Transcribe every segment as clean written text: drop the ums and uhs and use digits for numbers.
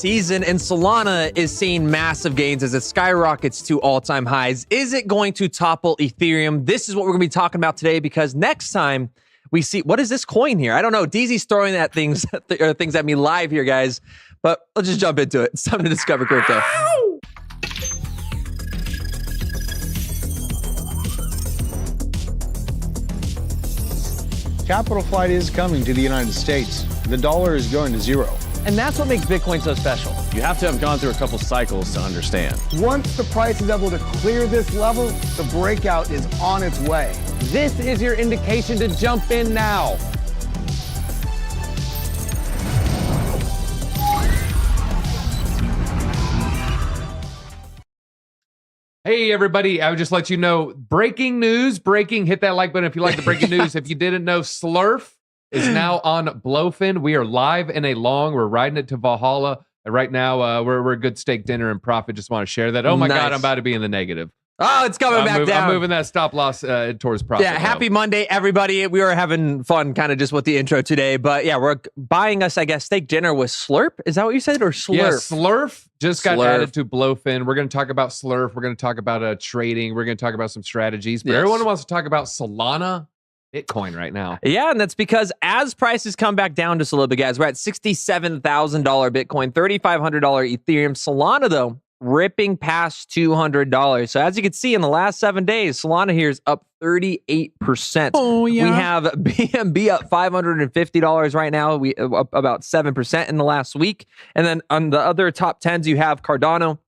season, and Solana is seeing massive gains as it skyrockets to all-time highs. Is it going to topple Ethereum? This is what we're going to be talking about today, because next time we see, what is this coin here? I don't know. DZ's throwing at things at me live here, guys, but let's just jump into it. It's time to discover crypto. Capital flight is coming to the United States. The dollar is going to zero. And that's what makes Bitcoin so special. You have to have gone through a couple cycles to understand. Once the price is able to clear this level, the breakout is on its way. This is your indication to jump in now. Hey, everybody. I would just let you know, breaking news, hit that like button if you like the breaking news. If you didn't know, Slurf is now on Blofin. We are live in a long. We're riding it to Valhalla. And right now, we're a good steak dinner and profit. Just want to share that. Oh, my God, I'm about to be in the negative. Oh, it's coming back down. I'm moving that stop loss towards profit. Yeah, happy Monday, everybody. We were having fun kind of just with the intro today. But yeah, we're buying us, I guess, steak dinner with Slurp. Is that what you said? Or Slurp? Yeah, Slurf just got added to Blofin. We're going to talk about Slurf. We're going to talk about trading. We're going to talk about some strategies. But everyone wants to talk about Solana, Bitcoin right now. Yeah, and that's because as prices come back down just a little bit, guys, we're at $67,000 Bitcoin, $3,500 Ethereum. Solana, though, ripping past $200. So as you can see in the last 7 days, Solana here is up 38%. Oh, yeah. We have BNB up $550 right now. We up about 7% in the last week. And then on the other top 10s, you have Cardano,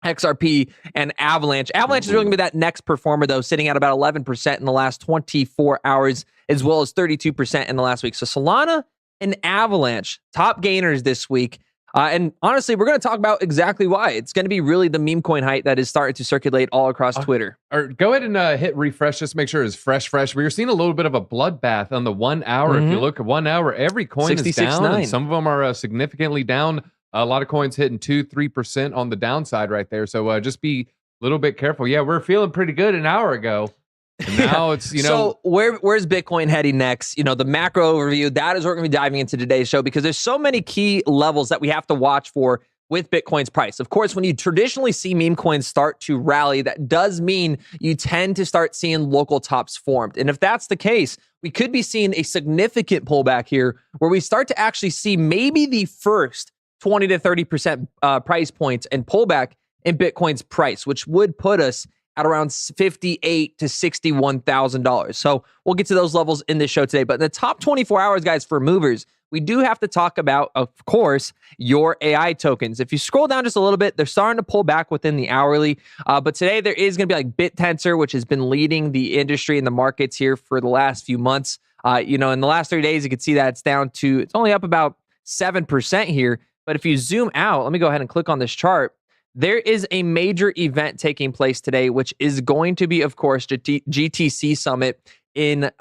XRP, and Avalanche. Avalanche is really going to be that next performer, though, sitting at about 11% in the last 24 hours, as well as 32% in the last week. So Solana and Avalanche, top gainers this week. And honestly, we're going to talk about exactly why. It's going to be really the meme coin hype that is starting to circulate all across Twitter. Or go ahead and hit refresh, just make sure it's fresh. We were seeing a little bit of a bloodbath on the 1 hour. If you look at 1 hour, every coin is down. And some of them are significantly down. A lot of coins hitting 2-3% on the downside right there. So just be a little bit careful. Yeah, we're feeling pretty good an hour ago. And now it's, So where's Bitcoin heading next? The macro overview, that is what we're going to be diving into today's show, because there's so many key levels that we have to watch for with Bitcoin's price. Of course, when you traditionally see meme coins start to rally, that does mean you tend to start seeing local tops formed. And if that's the case, we could be seeing a significant pullback here where we start to actually see maybe the first 20 to 30% price points and pullback in Bitcoin's price, which would put us at around $58,000 to $61,000. So we'll get to those levels in this show today. But in the top 24 hours, guys, for movers, we do have to talk about, of course, your AI tokens. If you scroll down just a little bit, they're starting to pull back within the hourly. But today there is going to be like BitTensor, which has been leading the industry and the markets here for the last few months. In the last 3 days, you can see that it's only up about 7% here. But if you zoom out, let me go ahead and click on this chart. There is a major event taking place today, which is going to be, of course, GTC Summit in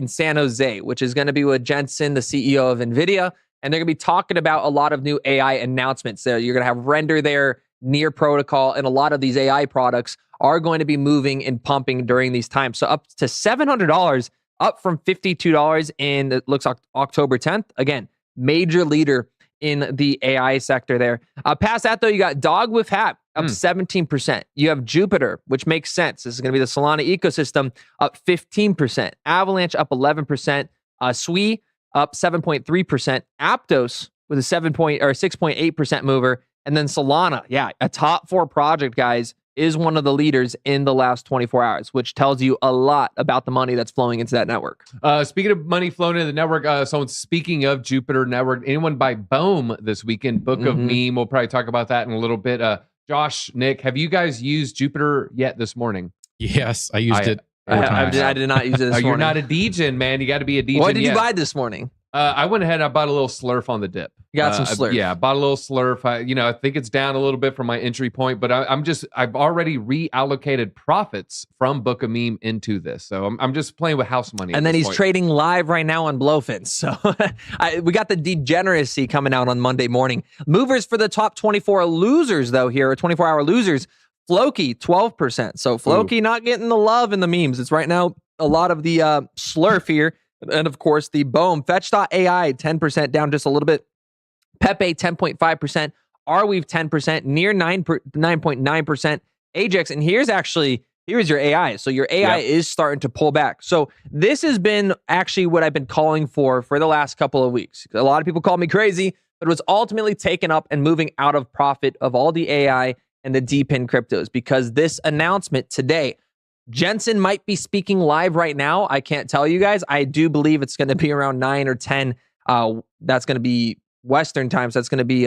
San Jose, which is going to be with Jensen, the CEO of NVIDIA, and they're going to be talking about a lot of new AI announcements there. You're going to have Render there, Near Protocol, and a lot of these AI products are going to be moving and pumping during these times. So up to $700, up from $52 in, it looks like October 10th. Again, major leader in the AI sector there. Past that, though, you got Dog with Hat up 17%. You have Jupiter, which makes sense. This is going to be the Solana ecosystem, up 15%. Avalanche up 11%. Sui up 7.3%. Aptos with a 6.8% mover. And then Solana, a top 4 project, guys, is one of the leaders in the last 24 hours, which tells you a lot about the money that's flowing into that network. Speaking of money flowing into the network, speaking of Jupiter Network, anyone buy Bohm this weekend? Book of Meme. We'll probably talk about that in a little bit. Josh, Nick, have you guys used Jupiter yet this morning? Yes, I used it. I did not use it this morning. You're not a degen, man. You got to be a degen. What did you buy this morning? I went ahead and I bought a little Slurf on the dip. You got some Slurf. Yeah, I bought a little Slurf. I think it's down a little bit from my entry point, but I've already reallocated profits from Book of Meme into this. So I'm just playing with house money. And then he's trading live right now on Blofin. So we got the degeneracy coming out on Monday morning. Movers for the top 24 losers, though, here, or 24-hour losers. Floki, 12%. So Floki not getting the love in the memes. It's right now a lot of the Slurf here. And of course, the Bohm. Fetch.ai, 10% down just a little bit. Pepe, 10.5%. Arweave 10%, near 9.9%, Ajax. And here's your AI. So your AI is starting to pull back. So this has been actually what I've been calling for the last couple of weeks. A lot of people call me crazy, but it was ultimately taken up and moving out of profit of all the AI and the DePIN cryptos, because this announcement today, Jensen might be speaking live right now. I can't tell you guys. I do believe it's going to be around 9 or 10. That's going to be Western time. So that's going to be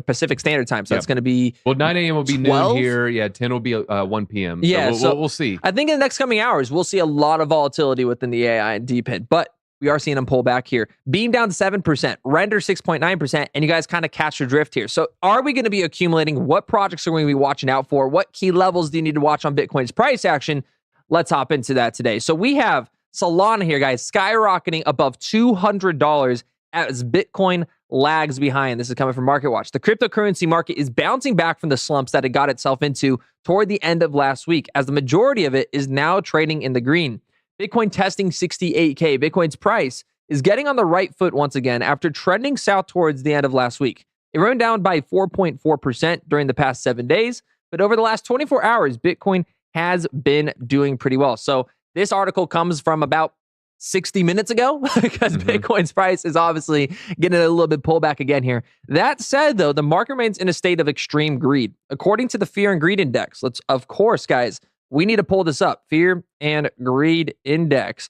Pacific Standard Time. So that's going to be 9 a.m. will be 12? noon here. Yeah, 10 will be 1 p.m. Yeah, so we'll see. I think in the next coming hours, we'll see a lot of volatility within the AI and DePIN, but we are seeing them pull back here. Beam down to 7%, Render 6.9%, and you guys kind of catch your drift here. So are we going to be accumulating? What projects are we going to be watching out for? What key levels do you need to watch on Bitcoin's price action? Let's hop into that today. So we have Solana here, guys, skyrocketing above $200 as Bitcoin lags behind. This is coming from MarketWatch. The cryptocurrency market is bouncing back from the slumps that it got itself into toward the end of last week, as the majority of it is now trading in the green. Bitcoin testing 68K. Bitcoin's price is getting on the right foot once again after trending south towards the end of last week. It ran down by 4.4% during the past 7 days, but over the last 24 hours, Bitcoin has been doing pretty well. So this article comes from about 60 minutes ago because Bitcoin's price is obviously getting a little bit pullback again here. That said, though, the market remains in a state of extreme greed. According to the Fear and Greed Index, of course, guys, we need to pull this up. Fear and Greed Index.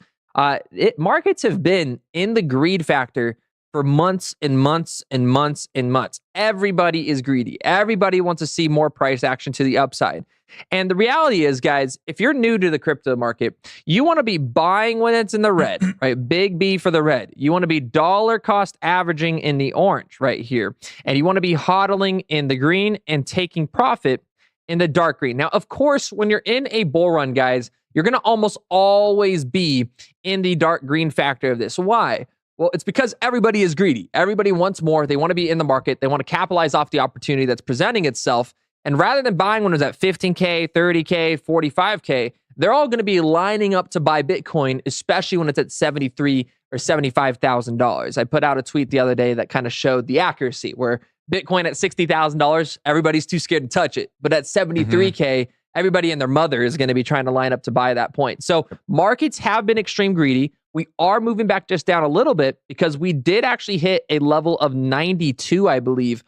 Markets have been in the greed factor for months and months and months and months. Everybody is greedy. Everybody wants to see more price action to the upside. And the reality is, guys, if you're new to the crypto market, you want to be buying when it's in the red, right? Big B for the red. You want to be dollar cost averaging in the orange right here. And you want to be hodling in the green and taking profit in the dark green. Now, of course, when you're in a bull run, guys, you're going to almost always be in the dark green factor of this. Why? Well, it's because everybody is greedy. Everybody wants more. They want to be in the market. They want to capitalize off the opportunity that's presenting itself. And rather than buying when it's at 15K, 30K, 45K, they're all going to be lining up to buy Bitcoin, especially when it's at $73,000 or $75,000. I put out a tweet the other day that kind of showed the accuracy, where Bitcoin at $60,000, everybody's too scared to touch it. But at 73K, everybody and their mother is going to be trying to line up to buy that point. So markets have been extreme greedy. We are moving back just down a little bit because we did actually hit a level of 92, I believe,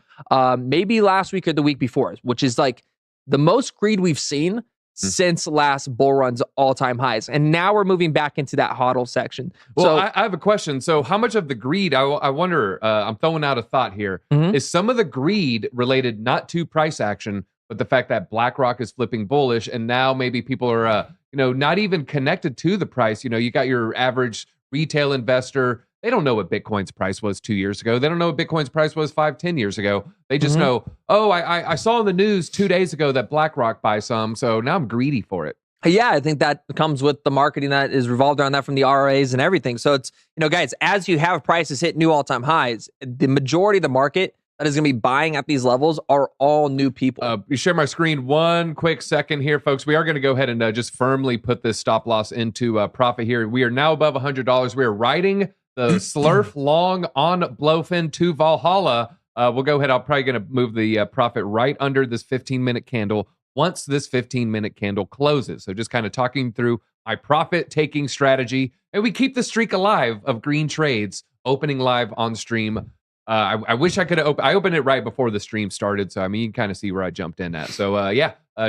maybe last week or the week before, which is like the most greed we've seen since last bull run's all-time highs. And now we're moving back into that hodl section. Well, so I have a question. So how much of the greed, I wonder, I'm throwing out a thought here, is some of the greed related not to price action, but the fact that BlackRock is flipping bullish, and now maybe people are, not even connected to the price. You got your average retail investor. They don't know what Bitcoin's price was 2 years ago. They don't know what Bitcoin's price was 5-10 years ago. They just know, I saw in the news 2 days ago that BlackRock buys some, so now I'm greedy for it. Yeah, I think that comes with the marketing that is revolved around that from the RAs and everything. So it's, guys, as you have prices hit new all-time highs, the majority of the market that is going to be buying at these levels are all new people. You share my screen 1 quick second here, folks. We are going to go ahead and just firmly put this stop loss into profit here. We are now above $100. We are riding the slurf long on Blofin to Valhalla. We'll go ahead. I'm probably going to move the profit right under this 15-minute candle once this 15-minute candle closes. So just kind of talking through my profit-taking strategy. And we keep the streak alive of green trades opening live on stream. I wish I could have I opened it right before the stream started. So, you can kind of see where I jumped in at. So,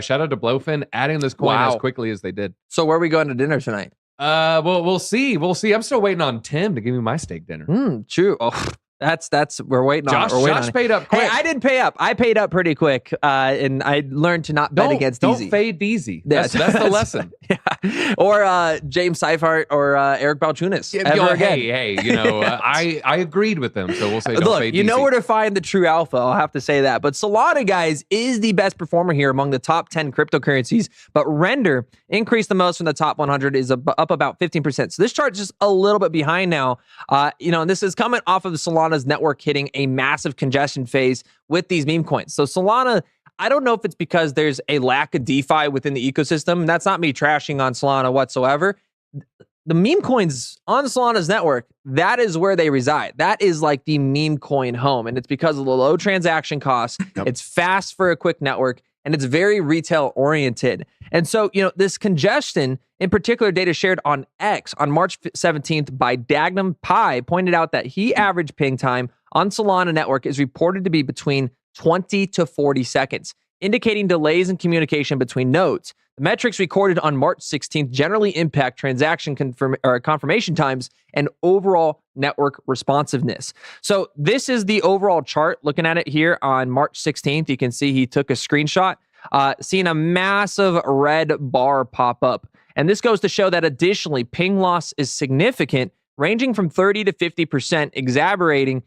shout out to Blofin adding this coin as quickly as they did. So where are we going to dinner tonight? Well, we'll see. I'm still waiting on Tim to give me my steak dinner. True. Oh, that's we're waiting on. Josh paid up quick. Hey, I didn't pay up. I paid up pretty quick, and I learned to not bet against Don't Easy. fade Deezy. That's the lesson. Yeah. Or James Seifert or Eric Balchunas. Hey, I agreed with them, so we'll say don't fade Deezy. You know where to find the true alpha. I'll have to say that. But Solana, guys, is the best performer here among the top 10 cryptocurrencies. But Render increased the most from the top 100, is up about 15%. So this chart is just a little bit behind now. And this is coming off of the Solana's network hitting a massive congestion phase with these meme coins. So Solana, I don't know if it's because there's a lack of DeFi within the ecosystem. That's not me trashing on Solana whatsoever. the meme coins on Solana's network, that is where they reside. That is like the meme coin home. And it's because of the low transaction costs. Yep. It's fast for a quick network, and it's very retail oriented. And so, this congestion, in particular, data shared on X on March 17th by Dagnum Pi pointed out that average ping time on Solana network is reported to be between 20 to 40 seconds, indicating delays in communication between nodes. The metrics recorded on March 16th generally impact transaction confirmation times and overall network responsiveness. So this is the overall chart. Looking at it here on March 16th, you can see he took a screenshot, seeing a massive red bar pop up. And this goes to show that additionally, ping loss is significant, ranging from 30 to 50%, exacerbating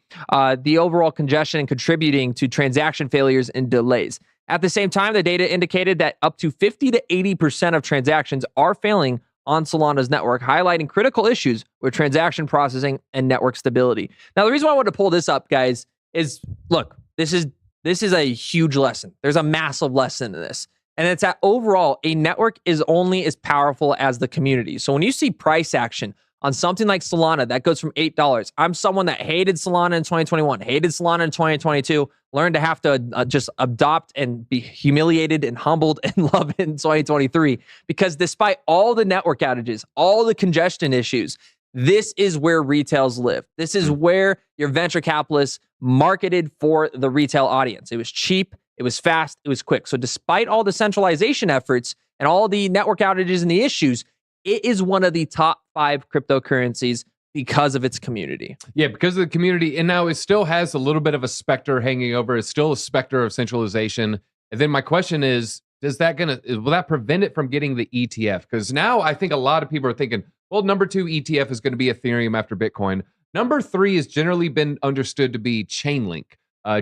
the overall congestion and contributing to transaction failures and delays. At the same time, the data indicated that up to 50 to 80% of transactions are failing on Solana's network, highlighting critical issues with transaction processing and network stability. Now, the reason why I wanted to pull this up, guys, is look, this is a huge lesson. There's a massive lesson in this. And it's that overall, a network is only as powerful as the community. So when you see price action on something like Solana that goes from $8, I'm someone that hated Solana in 2021, hated Solana in 2022, learned to have to just adopt and be humiliated and humbled and love it in 2023. Because despite all the network outages, all the congestion issues, this is where retails live. This is where your venture capitalists marketed for the retail audience. It was cheap, it was fast, it was quick. So despite all the centralization efforts and all the network outages and the issues, it is one of the top 5 cryptocurrencies because of its community. Yeah, because of the community. And now it still has a little bit of a specter hanging over. It's still a specter of centralization. And then my question is, will that prevent it from getting the ETF? Because now I think a lot of people are thinking, well, number 2 ETF is going to be Ethereum after Bitcoin. Number 3 has generally been understood to be Chainlink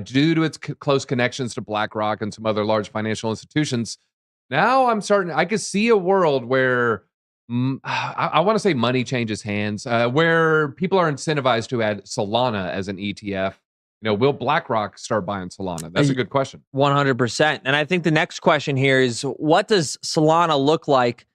due to its close connections to BlackRock and some other large financial institutions. Now I could see a world where I want to say money changes hands, where people are incentivized to add Solana as an ETF. Will BlackRock start buying Solana? That's a good question. 100%. And I think the next question here is, what does Solana look like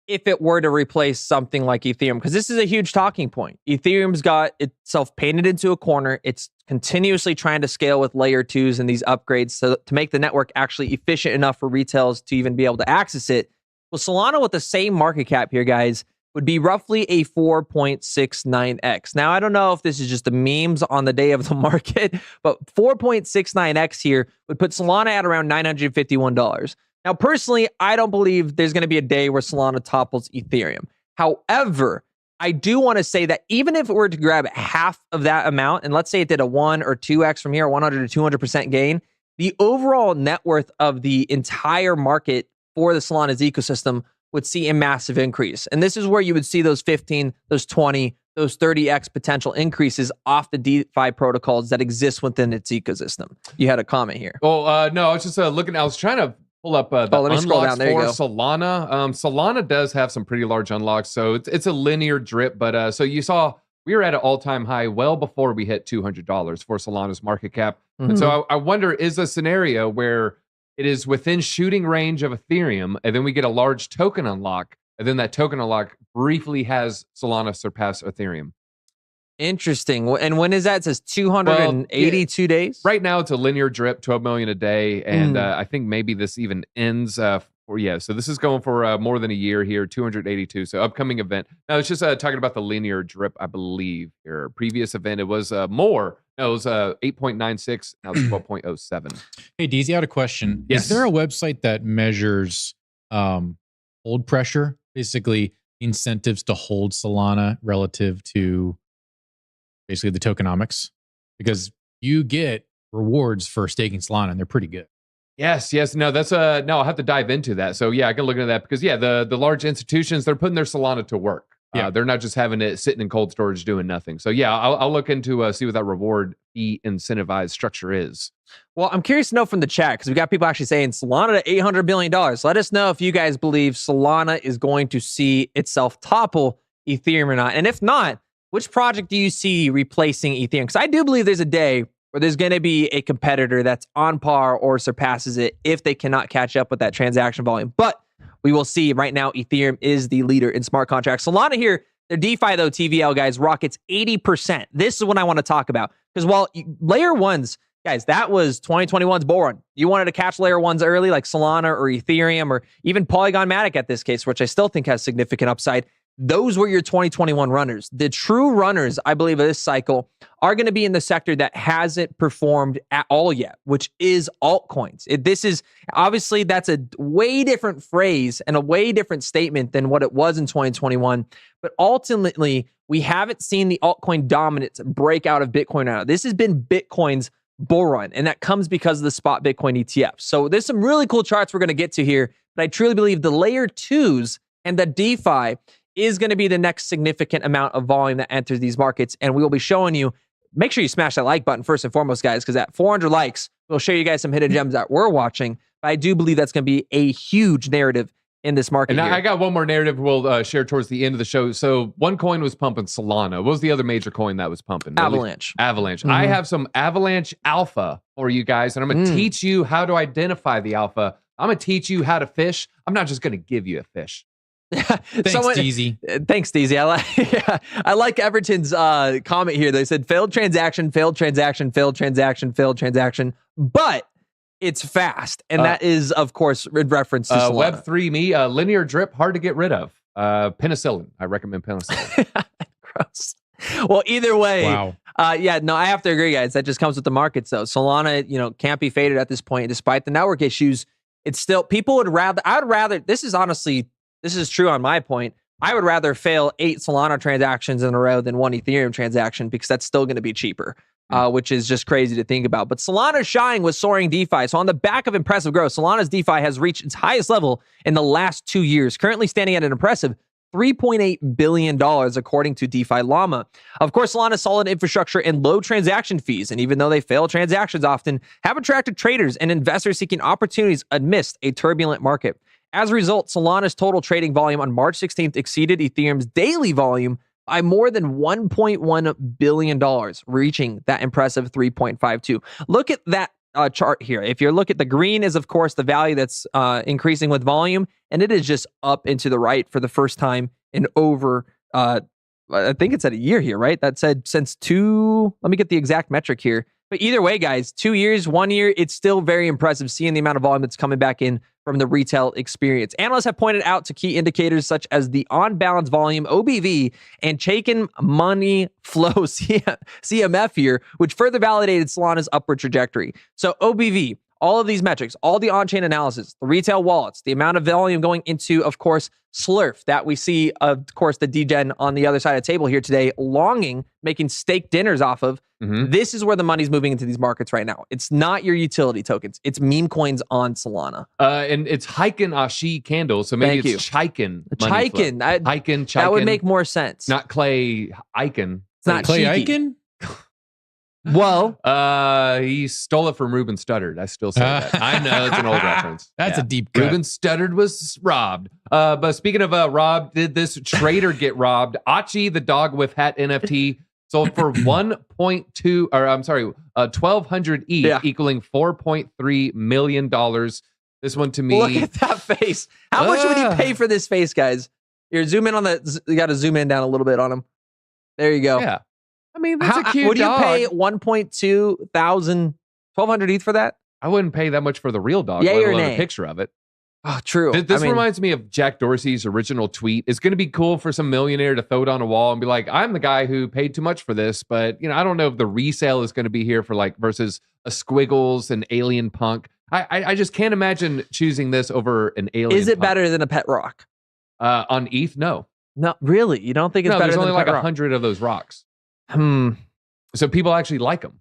if it were to replace something like Ethereum? Because this is a huge talking point. Ethereum's got itself painted into a corner. It's continuously trying to scale with layer 2s and these upgrades to make the network actually efficient enough for retailers to even be able to access it. Well, Solana with the same market cap here, guys, would be roughly a 4.69x. Now, I don't know if this is just the memes on the day of the market, but 4.69x here would put Solana at around $951. Now, personally, I don't believe there's going to be a day where Solana topples Ethereum. However, I do want to say that even if it were to grab half of that amount, and let's say it did a 1 or 2x from here, 100 to 200% gain, the overall net worth of the entire market for the Solana's ecosystem would see a massive increase. And this is where you would see those 15, those 20, those 30x potential increases off the DeFi protocols that exist within its ecosystem. You had a comment here. Well, no, I was just looking. I was trying to pull up the unlocks for Solana. Solana does have some pretty large unlocks, so it's a linear drip. But so you saw we were at an all-time high well before we hit $200 for Solana's market cap. And so I wonder, is a scenario where it is within shooting range of Ethereum, and then we get a large token unlock, and then that token unlock briefly has Solana surpass Ethereum. Interesting. And when is that? It says 282 days? Right now, it's a linear drip, 12 million a day, and I think maybe this even ends so this is going for more than a year here, 282. So upcoming event. Now, it's just talking about the linear drip, I believe. Your previous event, it was more. No, it was 8.96. Now it's 12.07. Hey, DZ, I had a question. Yes. Is there a website that measures hold pressure, basically incentives to hold Solana relative to basically the tokenomics? Because you get rewards for staking Solana, and they're pretty good. Yes. No, that's no, I'll have to dive into that. So yeah, I can look into that because the large institutions, they're putting their Solana to work. Yeah, they're not just having it sitting in cold storage doing nothing. So yeah, I'll look into see what that reward fee incentivized structure is. Well, I'm curious to know from the chat, because we got people actually saying Solana to $800 billion. Let us know if you guys believe Solana is going to see itself topple Ethereum or not. And if not, which project do you see replacing Ethereum? Because I do believe there's a day where there's going to be a competitor that's on par or surpasses it if they cannot catch up with that transaction volume. But we will see. Right now, Ethereum is the leader in smart contracts. Solana here Their DeFi, though, TVL, guys, rockets 80%. This is what I want to talk about. Because while layer ones, guys, that was 2021's bull run. You wanted to catch layer ones early, like Solana or Ethereum or even Polygon Matic at this case, which I still think has significant upside. Those were your 2021 runners. The true runners, I believe, of this cycle are going to be in the sector that hasn't performed at all yet, which is altcoins. This is obviously, that's a way different phrase and a way different statement than what it was in 2021. But ultimately, we haven't seen the altcoin dominance break out of Bitcoin now. This has been Bitcoin's bull run, and that comes because of the spot Bitcoin ETFs. So there's some really cool charts we're going to get to here, but I truly believe the layer twos and the DeFi is going to be the next significant amount of volume that enters these markets. And we will be showing you, make sure you smash that like button first and foremost, guys, because at 400 likes, we'll show you guys some hidden gems that we're watching. But I do believe that's going to be a huge narrative in this market. And here. I got one more narrative we'll share towards the end of the show. So one coin was pumping Solana. What was the other major coin that was pumping? Avalanche. Avalanche. Mm-hmm. I have some Avalanche alpha for you guys, and I'm going to teach you how to identify the alpha. I'm going to teach you how to fish. I'm not just going to give you a fish. Thanks, Deezy. Thanks, Deezy. I like Everton's comment here. They said failed transaction, failed transaction, failed transaction, failed transaction, but it's fast. And that is, of course, in reference to Solana. Web3 me, linear drip, hard to get rid of. Penicillin. I recommend penicillin. Gross. Well, either way, Wow. Yeah, no, I have to agree, guys. That just comes with the markets, though. Solana, can't be faded at this point, despite the network issues. It's still, people would rather, I would rather, this is true on my point. I would rather fail 8 Solana transactions in a row than 1 Ethereum transaction because that's still going to be cheaper, which is just crazy to think about. But Solana's shine was soaring DeFi. So on the back of impressive growth, Solana's DeFi has reached its highest level in the last 2 years, currently standing at an impressive $3.8 billion, according to DeFi Llama. Of course, Solana's solid infrastructure and low transaction fees, and even though they fail transactions often, have attracted traders and investors seeking opportunities amidst a turbulent market. As a result, Solana's total trading volume on March 16th exceeded Ethereum's daily volume by more than $1.1 billion, reaching that impressive 3.52. Look at that chart here. If you look at the green is, of course, the value that's increasing with volume, and it is just up and to the right for the first time in over, I think it's at a year here, right? That said since let me get the exact metric here. But either way, guys, 2 years, 1 year, it's still very impressive seeing the amount of volume that's coming back in from the retail experience. Analysts have pointed out to key indicators such as the on-balance volume, OBV, and Chaikin money flow, CMF here, which further validated Solana's upward trajectory. So OBV, all of these metrics, all the on-chain analysis, the retail wallets, the amount of volume going into, of course, Slurf that we see, of course, the degen on the other side of the table here today, longing, making steak dinners off of. This is where the money's moving into these markets right now. It's not your utility tokens. It's meme coins on Solana. And it's Heiken Ashi candle, so maybe it's Chaikin. Chaikin. Chaikin. That would make more sense. Not Clay Eichen. It's not Clay cheeky. Eichen? Well, he stole it from Ruben Studdard. I still say that. I know it's an old reference. That's a deep cut. Ruben Studdard was robbed. But speaking of robbed, did this trader get robbed? Achi, the dog with hat NFT, sold for 1,200 ETH, equaling $4.3 million. This one to me. Look at that face. How much would you pay for this face, guys? Here, zoom in on you got to zoom in down a little bit on him. There you go. Yeah. I mean, that's a cute would dog. You pay 1,200 ETH for that? I wouldn't pay that much for the real dog, Yay let or alone nay? a picture of it. Oh, true. This reminds me of Jack Dorsey's original tweet. It's going to be cool for some millionaire to throw it on a wall and be like, I'm the guy who paid too much for this, but I don't know if the resale is going to be here for versus a Squiggles and Alien Punk. I just can't imagine choosing this over an Alien Is it Punk. better than a pet rock? On ETH? No. No, really? You don't think it's better there's than only a pet like rock? 100 of those rocks. So people actually like them.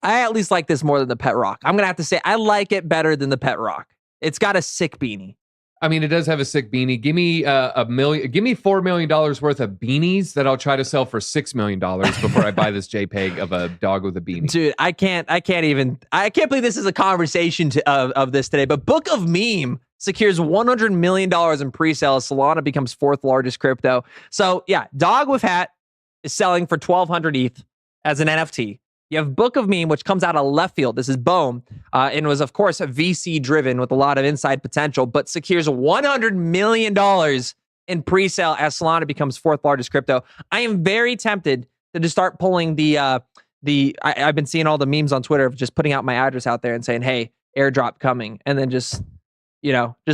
I at least like this more than the pet rock. I'm going to have to say I like it better than the pet rock. It's got a sick beanie. I mean, it does have a sick beanie. Give me give me $4 million worth of beanies that I'll try to sell for $6 million before I buy this JPEG of a dog with a beanie. Dude, I can't believe this is a conversation of this today, but Book of Meme secures $100 million in pre-sale. Solana becomes 4th largest crypto. So yeah, dog with hat is selling for 1,200 ETH as an NFT. You have Book of Meme, which comes out of left field. This is Bohm, and was, of course, VC driven with a lot of inside potential, but secures $100 million in pre-sale as Solana becomes fourth largest crypto. I am very tempted to just start pulling I've been seeing all the memes on Twitter of just putting out my address out there and saying, hey, airdrop coming. And then just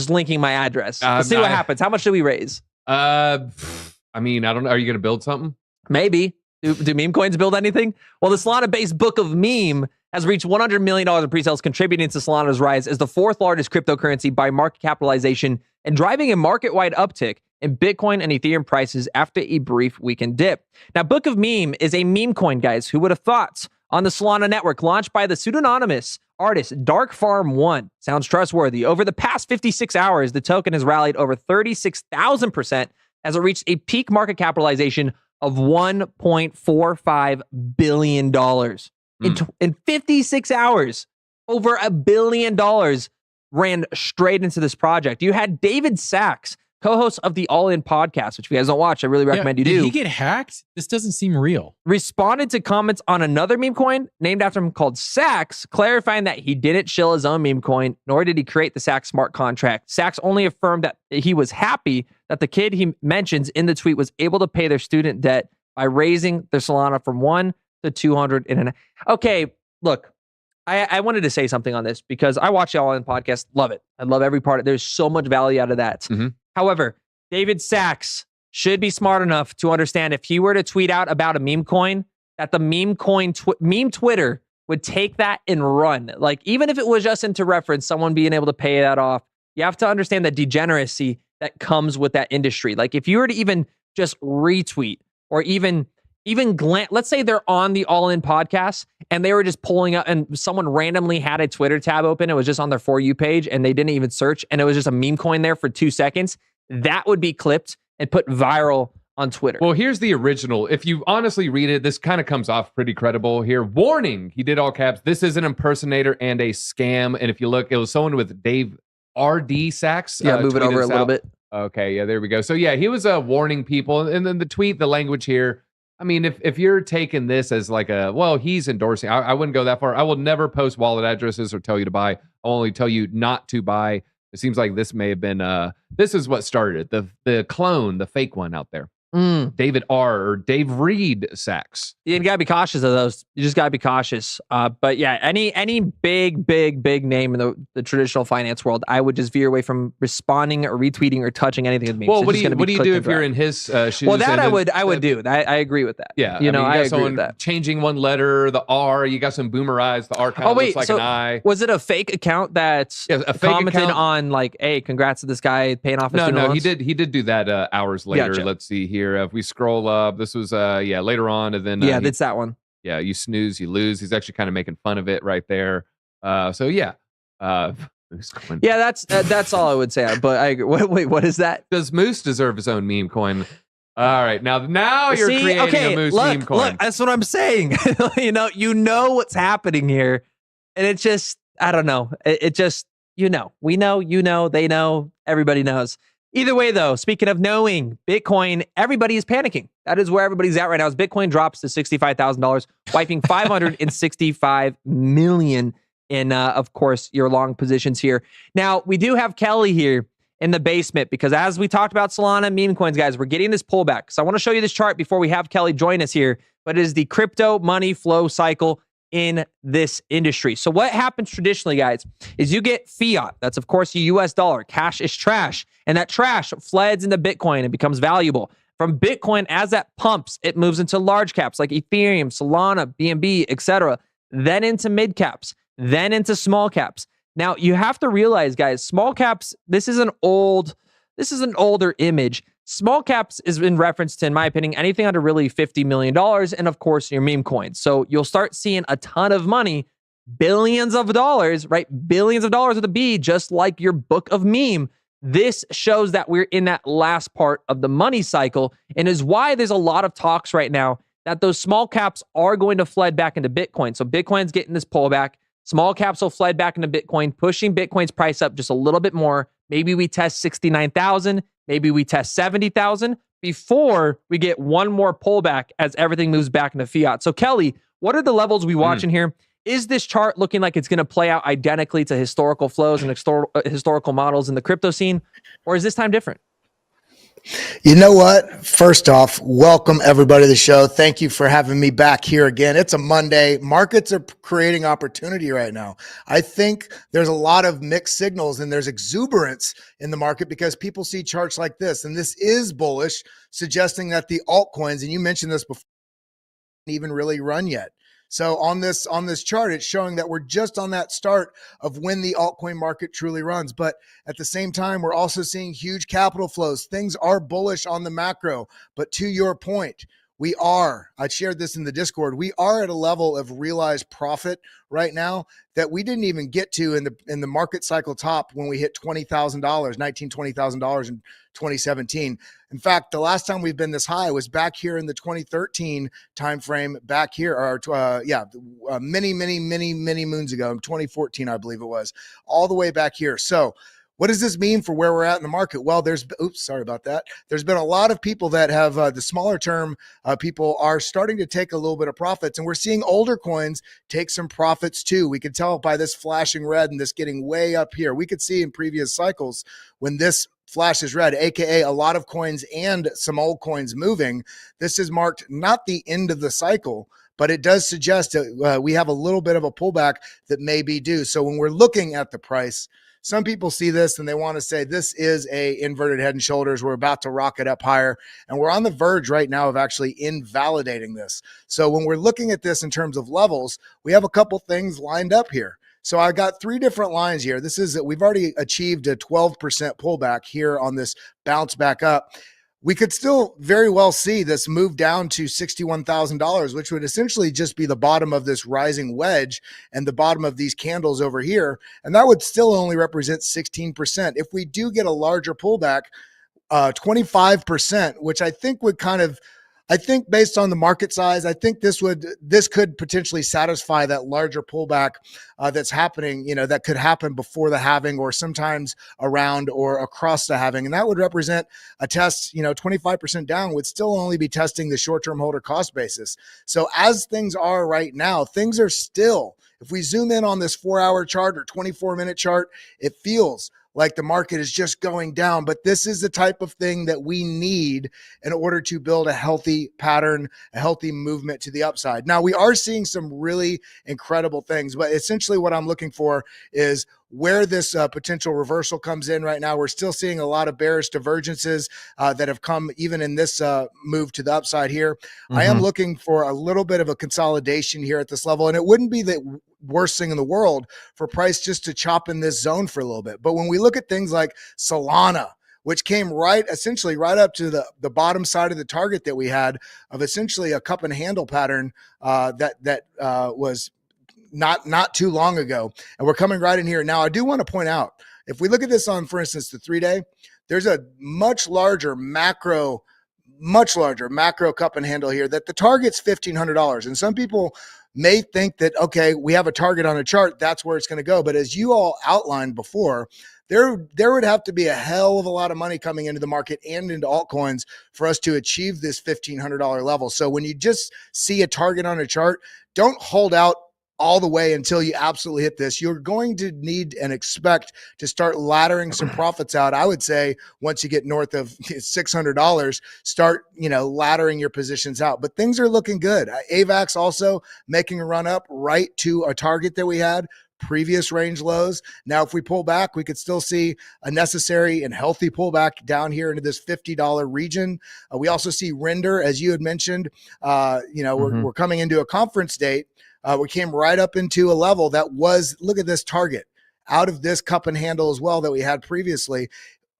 linking my address. Let's see what happens. How much do we raise? I mean, I don't know. Are you going to build something? Maybe. Do meme coins build anything? Well, the Solana-based Book of Meme has reached $100 million in pre-sales, contributing to Solana's rise as the fourth largest cryptocurrency by market capitalization and driving a market-wide uptick in Bitcoin and Ethereum prices after a brief weekend dip. Now, Book of Meme is a meme coin, guys. Who would have thought? On the Solana network, launched by the pseudonymous artist Dark Farm 1. Sounds trustworthy. Over the past 56 hours, the token has rallied over 36,000% as it reached a peak market capitalization of $1.45 billion. In 56 hours, over $1 billion ran straight into this project. You had David Sachs, co-host of the All In podcast, which if you guys don't watch, I really recommend you do. Did he get hacked? This doesn't seem real. Responded to comments on another meme coin named after him called Sachs, clarifying that he didn't shill his own meme coin, nor did he create the Sachs smart contract. Sachs only affirmed that he was happy that the kid he mentions in the tweet was able to pay their student debt by raising their Solana from 1 to 200 in an... Okay, look, I wanted to say something on this because I watch the All In podcast. Love it. I love every part. There's so much value out of that. Mm-hmm. However, David Sachs should be smart enough to understand if he were to tweet out about a meme coin, that the meme Twitter would take that and run. Like, even if it was just into reference, someone being able to pay that off, you have to understand the degeneracy that comes with that industry. Like, if you were to even just retweet or even glance, let's say they're on the All In podcast and they were just pulling up and someone randomly had a Twitter tab open. It was just on their For You page and they didn't even search and it was just a meme coin there for 2 seconds. That would be clipped and put viral on Twitter. Well, here's the original. If you honestly read it, this kind of comes off pretty credible here. Warning, he did all caps. This is an impersonator and a scam. And if you look, it was someone with Dave R.D. Sachs. Yeah, move it over a little bit. Okay, yeah, there we go. So yeah, he was warning people. And then the tweet, the language here, I mean, if you're taking this as like he's endorsing, I wouldn't go that far. I will never post wallet addresses or tell you to buy. I'll only tell you not to buy. It seems like this may have been, this is what started it. The clone, the fake one out there. David R. or Dave Reed Sachs. You gotta be cautious of those. You just gotta be cautious. But yeah, any big name in the traditional finance world, I would just veer away from responding or retweeting or touching anything with me. Well, so what do you do if you're in his shoes? Well, that I would do. I agree with that. Yeah, I agree with that. Changing one letter, the R. You got some boomerized. The R kind of looks like an I. Was it a fake account that commented on like, "Hey, congrats to this guy paying off his student loans"? He did do that hours later. Gotcha. Let's see here. If we scroll up, this was later on, and then it's that one. Yeah, you snooze, you lose. He's actually kind of making fun of it right there. So yeah, that's all I would say. But wait, what is that? Does Moose deserve his own meme coin? All right, now you're creating a Moose meme coin. Look, that's what I'm saying. you know what's happening here, and it's just I don't know. It just we know, they know, everybody knows. Either way, though, speaking of knowing, Bitcoin, everybody is panicking. That is where everybody's at right now. As Bitcoin drops to $65,000, wiping $565 million in, of course, your long positions here. Now, we do have Kelly here in the basement because as we talked about Solana meme coins, guys, we're getting this pullback. So I want to show you this chart before we have Kelly join us here. But it is the crypto money flow cycle in this industry. So what happens traditionally, guys, is you get fiat. That's, of course, the US dollar. Cash is trash. And that trash floods into Bitcoin and becomes valuable. From Bitcoin, as that pumps, it moves into large caps like Ethereum, Solana, BNB, etc. Then into mid caps, then into small caps. Now, you have to realize, guys, small caps, this is an older image. Small caps is in reference to, in my opinion, anything under really $50 million. And of course, your meme coins. So you'll start seeing a ton of money, billions of dollars, right? Billions of dollars with a B, just like your book of meme. This shows that we're in that last part of the money cycle and is why there's a lot of talks right now that those small caps are going to flood back into Bitcoin. So Bitcoin's getting this pullback. Small caps will flood back into Bitcoin, pushing Bitcoin's price up just a little bit more. Maybe we test 69,000. Maybe we test 70,000 before we get one more pullback as everything moves back into fiat. So Kelly, what are the levels we watching here? Is this chart looking like it's going to play out identically to historical flows and historical models in the crypto scene? Or is this time different? You know what? First off, welcome everybody to the show. Thank you for having me back here again. It's a Monday. Markets are creating opportunity right now. I think there's a lot of mixed signals and there's exuberance in the market because people see charts like this. And this is bullish, suggesting that the altcoins, and you mentioned this before, even really run yet. So on this chart, it's showing that we're just on that start of when the altcoin market truly runs. But at the same time, we're also seeing huge capital flows. Things are bullish on the macro. But to your point, I shared this in the Discord, we are at a level of realized profit right now that we didn't even get to in the market cycle top when we hit $20,000, $20,000 in 2017. In fact, the last time we've been this high was back here in the 2013 timeframe, back here, many moons ago, in 2014, I believe it was, all the way back here. So what does this mean for where we're at in the market? Well, there's been a lot of people that have the smaller term people are starting to take a little bit of profits, and we're seeing older coins take some profits too. We could tell by this flashing red and this getting way up here. We could see in previous cycles when this flashes red, aka a lot of coins and some old coins moving. This is marked not the end of the cycle, but it does suggest that we have a little bit of a pullback that may be due. So when we're looking at the price, some people see this and they want to say this is a inverted head and shoulders. We're about to rocket up higher, and we're on the verge right now of actually invalidating this. So when we're looking at this in terms of levels, we have a couple things lined up here. So I got three different lines here. We've already achieved a 12% pullback here on this bounce back up. We could still very well see this move down to $61,000, which would essentially just be the bottom of this rising wedge and the bottom of these candles over here. And that would still only represent 16%. If we do get a larger pullback, 25%, which I think would based on the market size, I think this could potentially satisfy that larger pullback that's happening, that could happen before the halving or sometimes around or across the halving. And that would represent a test, 25% down would still only be testing the short-term holder cost basis. So as things are right now, things are still, if we zoom in on this 4-hour chart or 24-minute chart, it feels like the market is just going down. But this is the type of thing that we need in order to build a healthy pattern, a healthy movement to the upside. Now, we are seeing some really incredible things, but essentially what I'm looking for is where this potential reversal comes in right now. We're still seeing a lot of bearish divergences that have come even in this move to the upside here. I am looking for a little bit of a consolidation here at this level, and it wouldn't be the worst thing in the world for price just to chop in this zone for a little bit. But when we look at things like Solana, which came essentially right up to the bottom side of the target that we had of essentially a cup and handle pattern that was not too long ago. And we're coming right in here. Now, I do want to point out, if we look at this on, for instance, the 3-day, there's a much larger macro cup and handle here that the target's $1,500. And some people may think that, okay, we have a target on a chart, that's where it's going to go. But as you all outlined before, there would have to be a hell of a lot of money coming into the market and into altcoins for us to achieve this $1,500 level. So when you just see a target on a chart, don't hold out all the way until you absolutely hit this. You're going to need and expect to start laddering some profits out. I would say once you get north of $600, start, laddering your positions out. But things are looking good. AVAX also making a run up right to a target that we had, previous range lows. Now, if we pull back, we could still see a necessary and healthy pullback down here into this $50 region. We also see render, as you had mentioned, we're coming into a conference date. We came right up into a level that was, look at this target, out of this cup and handle as well that we had previously.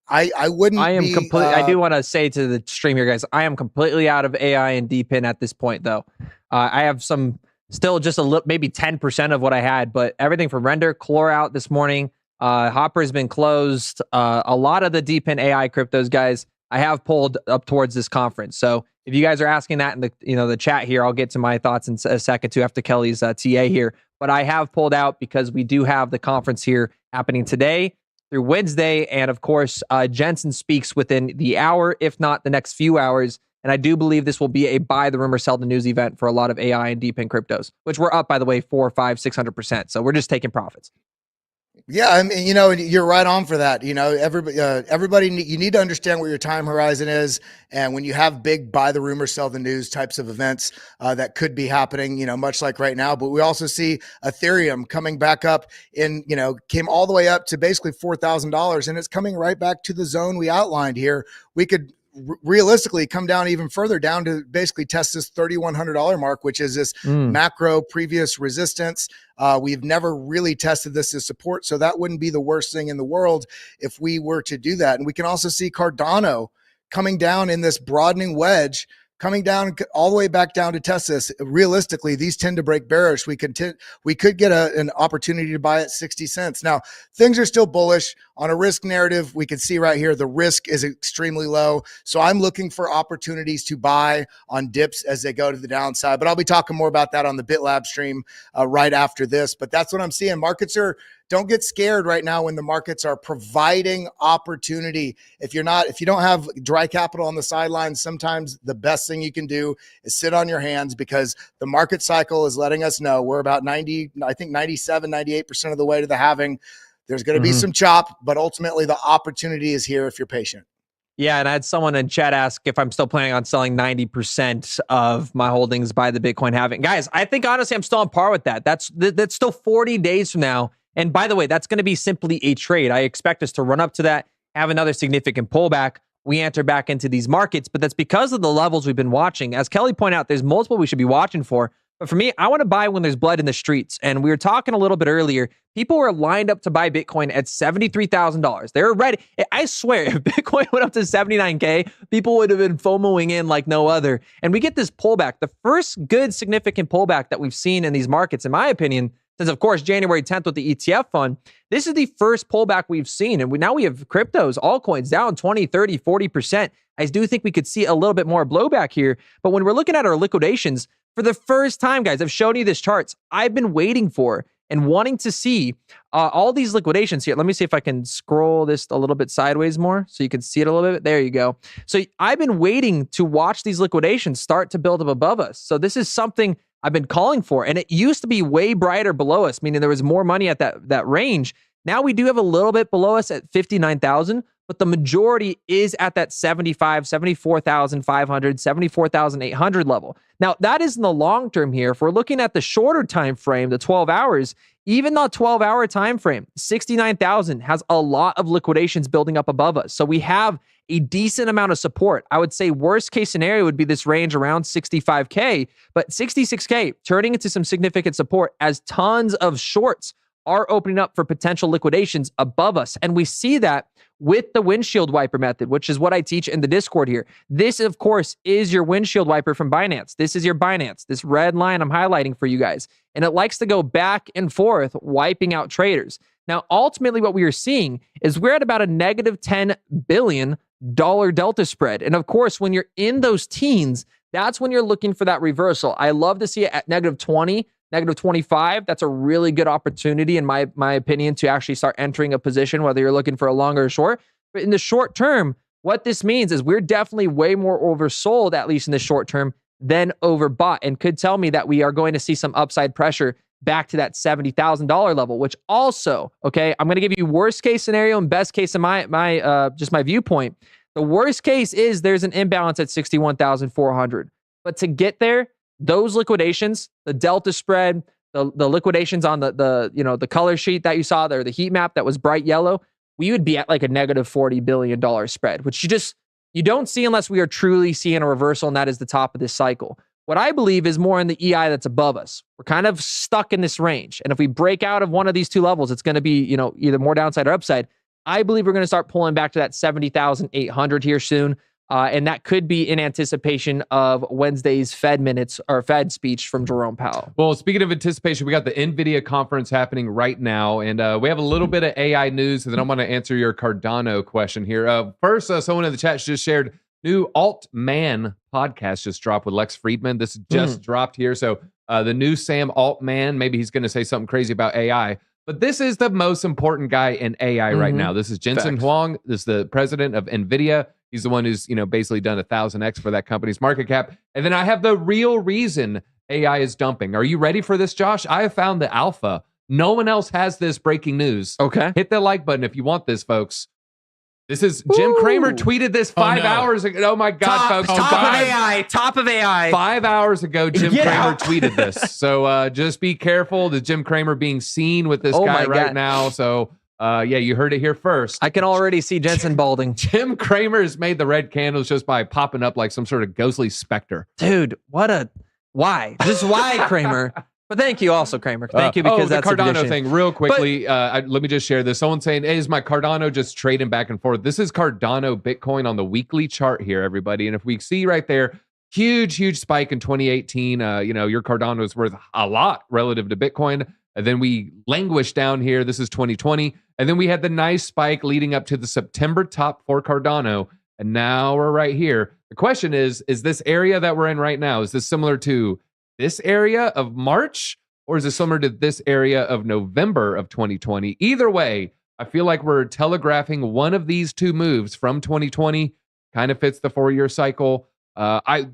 I do want to say to the stream here, guys, I am completely out of AI and DPIN at this point, though. I have still just a little, maybe 10% of what I had, but everything from render, Clore out this morning. Hopper has been closed. A lot of the DPIN AI cryptos, guys, I have pulled up towards this conference. So if you guys are asking that in the chat here, I'll get to my thoughts in a second too after Kelly's TA here. But I have pulled out because we do have the conference here happening today through Wednesday, and of course, Jensen speaks within the hour, if not the next few hours. And I do believe this will be a buy the rumor, sell the news event for a lot of AI and DPIN cryptos, which we're up, by the way, 400%, 500%, 600%. So we're just taking profits. Yeah, I mean, you're right on for that. Everybody, you need to understand what your time horizon is, and when you have big buy the rumor, sell the news types of events that could be happening, much like right now. But we also see Ethereum coming back up came all the way up to basically $4,000, and it's coming right back to the zone we outlined here. We could realistically come down even further down to basically test this $3,100 mark, which is this macro previous resistance. We've never really tested this as support, so that wouldn't be the worst thing in the world if we were to do that. And we can also see Cardano coming down in this broadening wedge, coming down all the way back down to test this. Realistically, these tend to break bearish. We could get an opportunity to buy at 60 cents. Now, things are still bullish on a risk narrative. We can see right here, the risk is extremely low. So I'm looking for opportunities to buy on dips as they go to the downside, but I'll be talking more about that on the BitLab stream right after this. But that's what I'm seeing. Don't get scared right now when the markets are providing opportunity. If you don't have dry capital on the sidelines, sometimes the best thing you can do is sit on your hands, because the market cycle is letting us know we're about 97, 98% of the way to the halving. There's going to be some chop, but ultimately the opportunity is here if you're patient. Yeah, and I had someone in chat ask if I'm still planning on selling 90% of my holdings by the Bitcoin halving. Guys, I think honestly I'm still on par with that. That's still 40 days from now. And by the way, that's going to be simply a trade. I expect us to run up to that, have another significant pullback. We enter back into these markets, but that's because of the levels we've been watching. As Kelly pointed out, there's multiple we should be watching for. But for me, I want to buy when there's blood in the streets. And we were talking a little bit earlier. People were lined up to buy Bitcoin at $73,000. They were ready. I swear, if Bitcoin went up to 79K, people would have been FOMOing in like no other. And we get this pullback, the first good significant pullback that we've seen in these markets, in my opinion, since, of course, January 10th with the ETF fund. This is the first pullback we've seen. And now we have cryptos, altcoins down 20, 30, 40%. I do think we could see a little bit more blowback here. But when we're looking at our liquidations, for the first time, guys, I've shown you this charts I've been waiting for and wanting to see all these liquidations here. Let me see if I can scroll this a little bit sideways more so you can see it a little bit. There you go. So I've been waiting to watch these liquidations start to build up above us. So this is something I've been calling for. And it used to be way brighter below us, meaning there was more money at that range. Now we do have a little bit below us at 59,000, but the majority is at that 74,500, 74,800 level. Now, that is in the long term here. If we're looking at the shorter time frame, the 12 hours, even the 12-hour time frame, 69,000 has a lot of liquidations building up above us. So we have a decent amount of support. I would say worst case scenario would be this range around 65K, but 66K turning into some significant support as tons of shorts are opening up for potential liquidations above us. And we see that with the windshield wiper method, which is what I teach in the Discord here. This, of course, is your windshield wiper from Binance. This is your Binance, this red line I'm highlighting for you guys. And it likes to go back and forth, wiping out traders. Now, ultimately, what we are seeing is we're at about a negative $10 billion delta spread. And of course, when you're in those teens, that's when you're looking for that reversal. I love to see it at negative 20, negative 25. That's a really good opportunity, in my opinion, to actually start entering a position, whether you're looking for a long or a short. But in the short term, what this means is we're definitely way more oversold, at least in the short term, than overbought, and could tell me that we are going to see some upside pressure back to that $70,000 level, which also, okay, I'm going to give you worst case scenario and best case in my viewpoint. The worst case is there's an imbalance at 61,400. But to get there, those liquidations, the delta spread, the liquidations on the color sheet that you saw there, the heat map that was bright yellow, we would be at like a negative $40 billion spread, which you don't see unless we are truly seeing a reversal, and that is the top of this cycle. What I believe is more in the EI that's above us. We're kind of stuck in this range. And if we break out of one of these two levels, it's going to be, either more downside or upside. I believe we're going to start pulling back to that 70,800 here soon. And that could be in anticipation of Wednesday's Fed minutes or Fed speech from Jerome Powell. Well, speaking of anticipation, we got the NVIDIA conference happening right now. And we have a little bit of AI news. And then I'm going to answer your Cardano question here. First, someone in the chat just shared new Altman podcast just dropped with Lex Friedman. This just dropped here. So the new Sam Altman, maybe he's going to say something crazy about AI. But this is the most important guy in AI right now. This is Jensen Huang. This is the president of NVIDIA. He's the one who's, basically done 1,000x for that company's market cap. And then I have the real reason AI is dumping. Are you ready for this, Josh? I have found the alpha No one else has this breaking news. Okay. Hit the like button if you want this, folks. This is Jim Cramer tweeted this 5 hours ago. Oh my God, folks. Top of AI. 5 hours ago, Jim Cramer tweeted this. So just be careful. The Jim Cramer being seen with this guy right now. So yeah, you heard it here first. I can already see Jensen balding. Jim Cramer has made the red candles just by popping up like some sort of ghostly specter. Dude, why? Just why, Cramer? But thank you also, Cramer. Thank you, because that's the Cardano thing. Real quickly, let me just share this. Someone saying, hey, is my Cardano just trading back and forth? This is Cardano Bitcoin on the weekly chart here, everybody. And if we see right there, huge spike in 2018. Your Cardano is worth a lot relative to Bitcoin. And then we languished down here. This is 2020. And then we had the nice spike leading up to the September top for Cardano. And now we're right here. The question is this area that we're in right now, is this similar to this area of March, or is it similar to this area of November of 2020? Either way, I feel like we're telegraphing one of these two moves from 2020. Kind of fits the 4-year cycle. I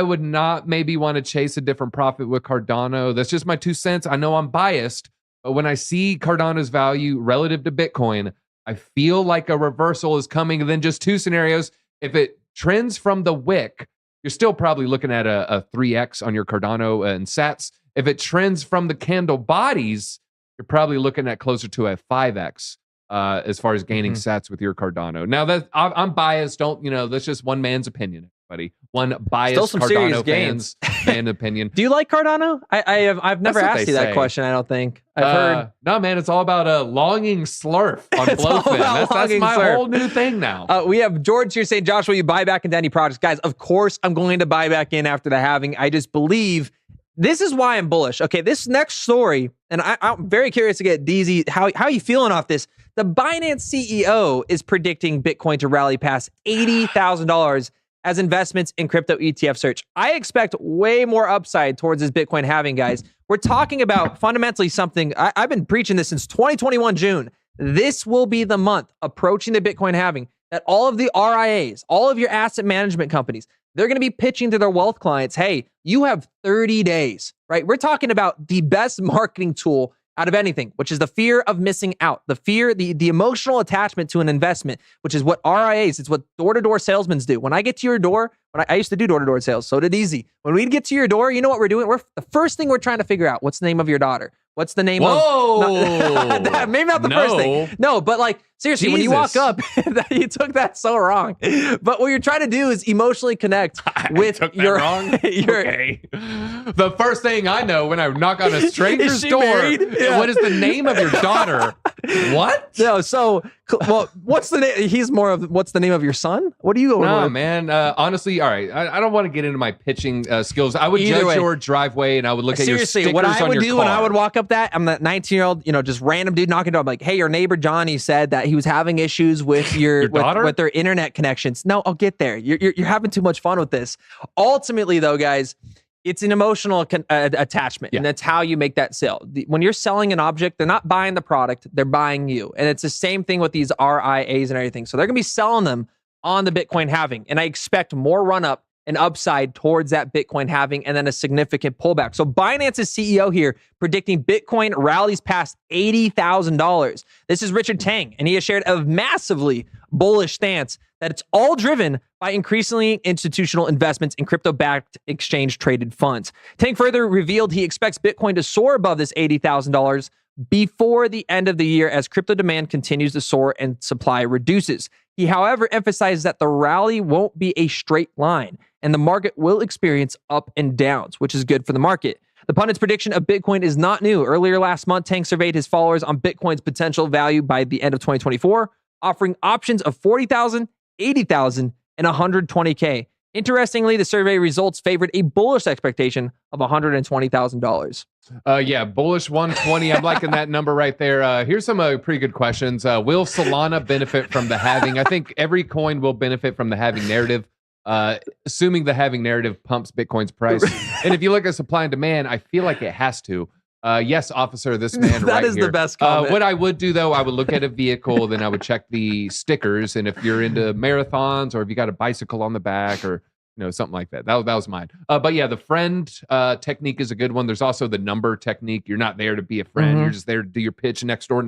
would not maybe want to chase a different profit with Cardano. That's just my 2 cents. I know I'm biased, but when I see Cardano's value relative to Bitcoin, I feel like a reversal is coming. And then just 2 scenarios. If it trends from the wick, you're still probably looking at a 3x on your Cardano and Sats. If it trends from the candle bodies, you're probably looking at closer to a 5x as far as gaining Sats with your Cardano. Now that I'm biased, that's just one man's opinion, everybody. One biased Cardano fan's man opinion. Do you like Cardano? I've never asked you that question. I don't think I've heard. No, man, it's all about a longing slurf on Blofin. That's my whole new thing now. We have George here saying, Josh, will you buy back into any projects? Guys, of course I'm going to buy back in after the halving. I just believe this is why I'm bullish. Okay, this next story, and I'm very curious to get DZ, how are you feeling off this? The Binance CEO is predicting Bitcoin to rally past $80,000 as investments in crypto ETF search. I expect way more upside towards this Bitcoin halving, guys. We're talking about fundamentally something, I've been preaching this since 2021 June. This will be the month approaching the Bitcoin halving that all of the RIAs, all of your asset management companies, they're going to be pitching to their wealth clients, hey, you have 30 days, right? We're talking about the best marketing tool out of anything, which is the fear of missing out, the fear, the emotional attachment to an investment, which is what RIAs, it's what door-to-door salesmen do. When I get to your door, I used to do door-to-door sales, so did Easy. When we'd get to your door, you know what we're doing? The first thing we're trying to figure out, what's the name of your daughter? What's the name of... maybe not the first thing. No, but like, seriously, when you walk up, you took that so wrong. But what you're trying to do is emotionally connect with your... Okay. The first thing I know when I knock on a stranger's door, what is the name of your daughter? What? No, so, well, what's the name? He's more of, what's the name of your son? What are you going with? Man, honestly, all right, I don't want to get into my pitching skills. I would judge your driveway and I would look at your stickers what I would on your do car. When I would walk up I'm that 19-year-old, just random dude knocking door. I'm like, hey, your neighbor Johnny said that he was having issues with your with their internet connections. No, I'll get there. You're having too much fun with this. Ultimately, though, guys, it's an emotional attachment, and that's how you make that sale. When you're selling an object, they're not buying the product, they're buying you. And it's the same thing with these RIAs and everything. So they're going to be selling them on the Bitcoin halving. And I expect more run-up and upside towards that Bitcoin halving and then a significant pullback. So Binance's CEO here predicting Bitcoin rallies past $80,000. This is Richard Tang, and he has shared a massively bullish stance that it's all driven by increasingly institutional investments in crypto-backed exchange-traded funds. Tang further revealed he expects Bitcoin to soar above this $80,000 before the end of the year as crypto demand continues to soar and supply reduces. He, however, emphasized that the rally won't be a straight line and the market will experience up and downs, which is good for the market. The pundit's prediction of Bitcoin is not new. Earlier last month, Tang surveyed his followers on Bitcoin's potential value by the end of 2024, offering options of 40,000, 80,000, and 120K. Interestingly, the survey results favored a bullish expectation of $120,000. Yeah, bullish 120. I'm liking that number right there. Here's some pretty good questions. Will Solana benefit from the halving? I think every coin will benefit from the halving narrative, assuming the halving narrative pumps Bitcoin's price. And if you look at supply and demand, I feel like it has to. Yes, officer, this man that is here. The best comment. What I would do, though, I would look at a vehicle, then I would check the stickers. And if you're into marathons or if you got a bicycle on the back or something like that. That was mine. But yeah, the friend technique is a good one. There's also the number technique. You're not there to be a friend. You're just there to do your pitch next door.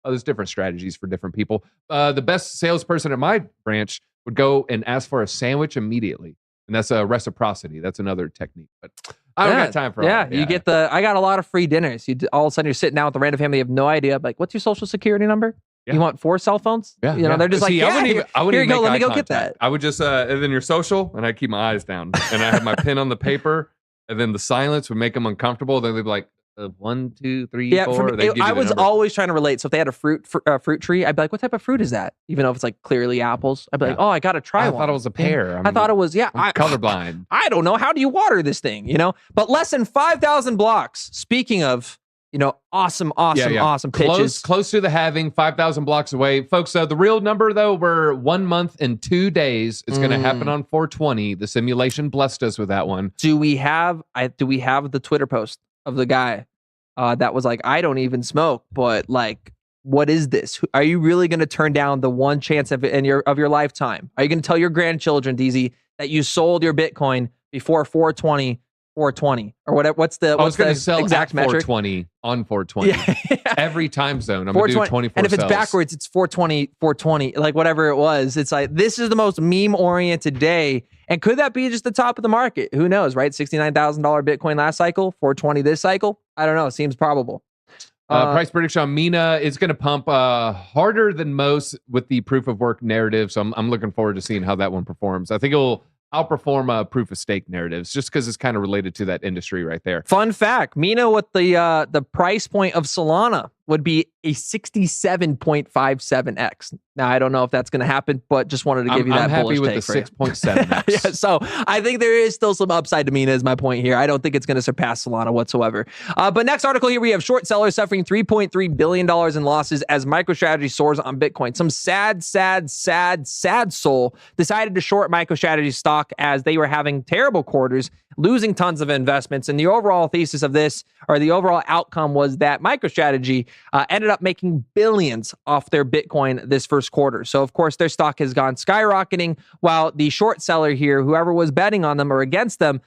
There's different strategies for different people. The best salesperson at my branch would go and ask for a sandwich immediately. And that's a reciprocity. That's another technique. But I don't got time for all that. You get I got a lot of free dinners. All of a sudden you're sitting down with a random family. You have no idea. Like, what's your social security number? You want 4 cell phones? Yeah. They're just See, like, here you go. Let me go get that. I would just, and then your social, and I keep my eyes down. And I have my pen on the paper, and then the silence would make them uncomfortable. Then they'd be like, 1, 2, 3, 4. I was always trying to relate. So if they had a fruit tree, I'd be like, what type of fruit is that? Even though if it's like clearly apples, I'd be like, oh, I got to try one. I thought it was a pear. I thought it was, I'm colorblind. I don't know. How do you water this thing? But less than 5,000 blocks. Speaking of, awesome pitches. Close to the halving, 5,000 blocks away. Folks, the real number, though, we're 1 month and 2 days. It's going to happen on 420. The simulation blessed us with that one. Do we have the Twitter post of the guy that was like, I don't even smoke, but like, what is this? Are you really going to turn down the one chance of your lifetime? Are you going to tell your grandchildren, DZ, that you sold your Bitcoin before 420 or whatever? What's the exact metric? 420 on 420. Yeah. Every time zone. I'm going to do 24 And if it's cells. backwards, it's 420, like whatever it was. It's like, this is the most meme-oriented day. And could that be just the top of the market? Who knows, right? $69,000 Bitcoin last cycle, 420 this cycle. I don't know. It seems probable. Price prediction on Mina is going to pump harder than most with the proof of work narrative. So I'm looking forward to seeing how that one performs. I think it'll outperform proof of stake narratives just because it's kind of related to that industry right there. Fun fact, Mina with the price point of Solana would be a 67.57x. Now, I don't know if that's going to happen, but just wanted to give you that bullish take. I'm happy with the 6.7x. Yeah, so I think there is still some upside to Mina is my point here. I don't think it's going to surpass Solana whatsoever. But next article here, we have short sellers suffering $3.3 billion in losses as MicroStrategy soars on Bitcoin. Some sad soul decided to short MicroStrategy stock as they were having terrible quarters, losing tons of investments. And the overall thesis of this, or the overall outcome, was that MicroStrategy ended up making billions off their Bitcoin this first quarter. So, of course, their stock has gone skyrocketing, while the short seller here, whoever was betting on them or against them,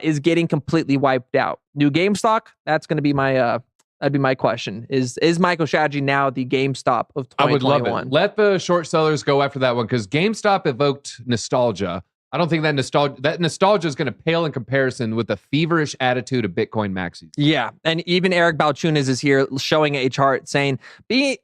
is getting completely wiped out. New GameStop? That's going to be my... that'd be my question. Is MicroStrategy now the GameStop of 2021? I would love it. Let the short sellers go after that one, because GameStop evoked nostalgia. I don't think that nostalgia is going to pale in comparison with the feverish attitude of Bitcoin maxis. Yeah, and even Eric Balchunas is here showing a chart saying,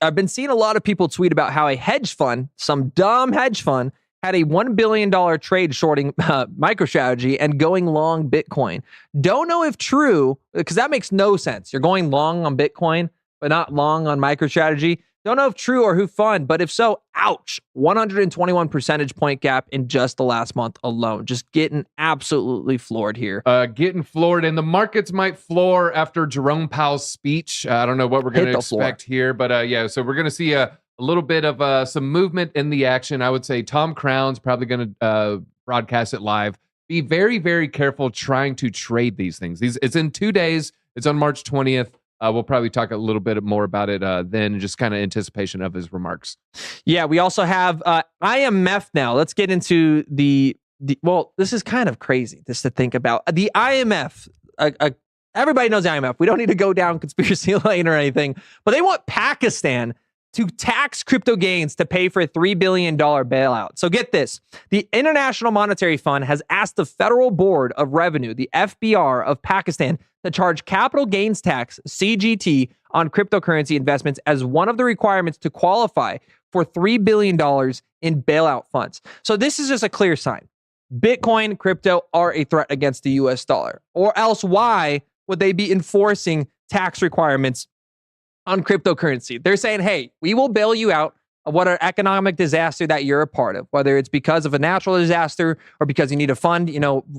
I've been seeing a lot of people tweet about how a hedge fund, some dumb hedge fund, had a $1 billion trade shorting MicroStrategy and going long Bitcoin. Don't know if true, because that makes no sense. You're going long on Bitcoin, but not long on MicroStrategy. Don't know if true or who fund, but if so, ouch. 121 percentage point gap in just the last month alone. Just getting absolutely floored here. Getting floored, and the markets might floor after Jerome Powell's speech. I don't know what we're going to expect here, but yeah, so we're going to see a little bit of some movement in the action. I would say Tom Crown's probably going to broadcast it live. Be very, very careful trying to trade these things. It's in 2 days. It's on March 20th. We'll probably talk a little bit more about it then, just kind of anticipation of his remarks. Yeah, we also have IMF now. Let's get into well, this is kind of crazy just to think about. The IMF, everybody knows the IMF. We don't need to go down conspiracy lane or anything, but they want Pakistan to tax crypto gains to pay for a $3 billion bailout. So get this. The International Monetary Fund has asked the Federal Board of Revenue, the FBR of Pakistan, to charge capital gains tax, CGT, on cryptocurrency investments as one of the requirements to qualify for $3 billion in bailout funds. So this is just a clear sign. Bitcoin, crypto are a threat against the US dollar. Or else why would they be enforcing tax requirements on cryptocurrency? They're saying, hey, we will bail you out of what an economic disaster that you're a part of, whether it's because of a natural disaster or because you need to fund,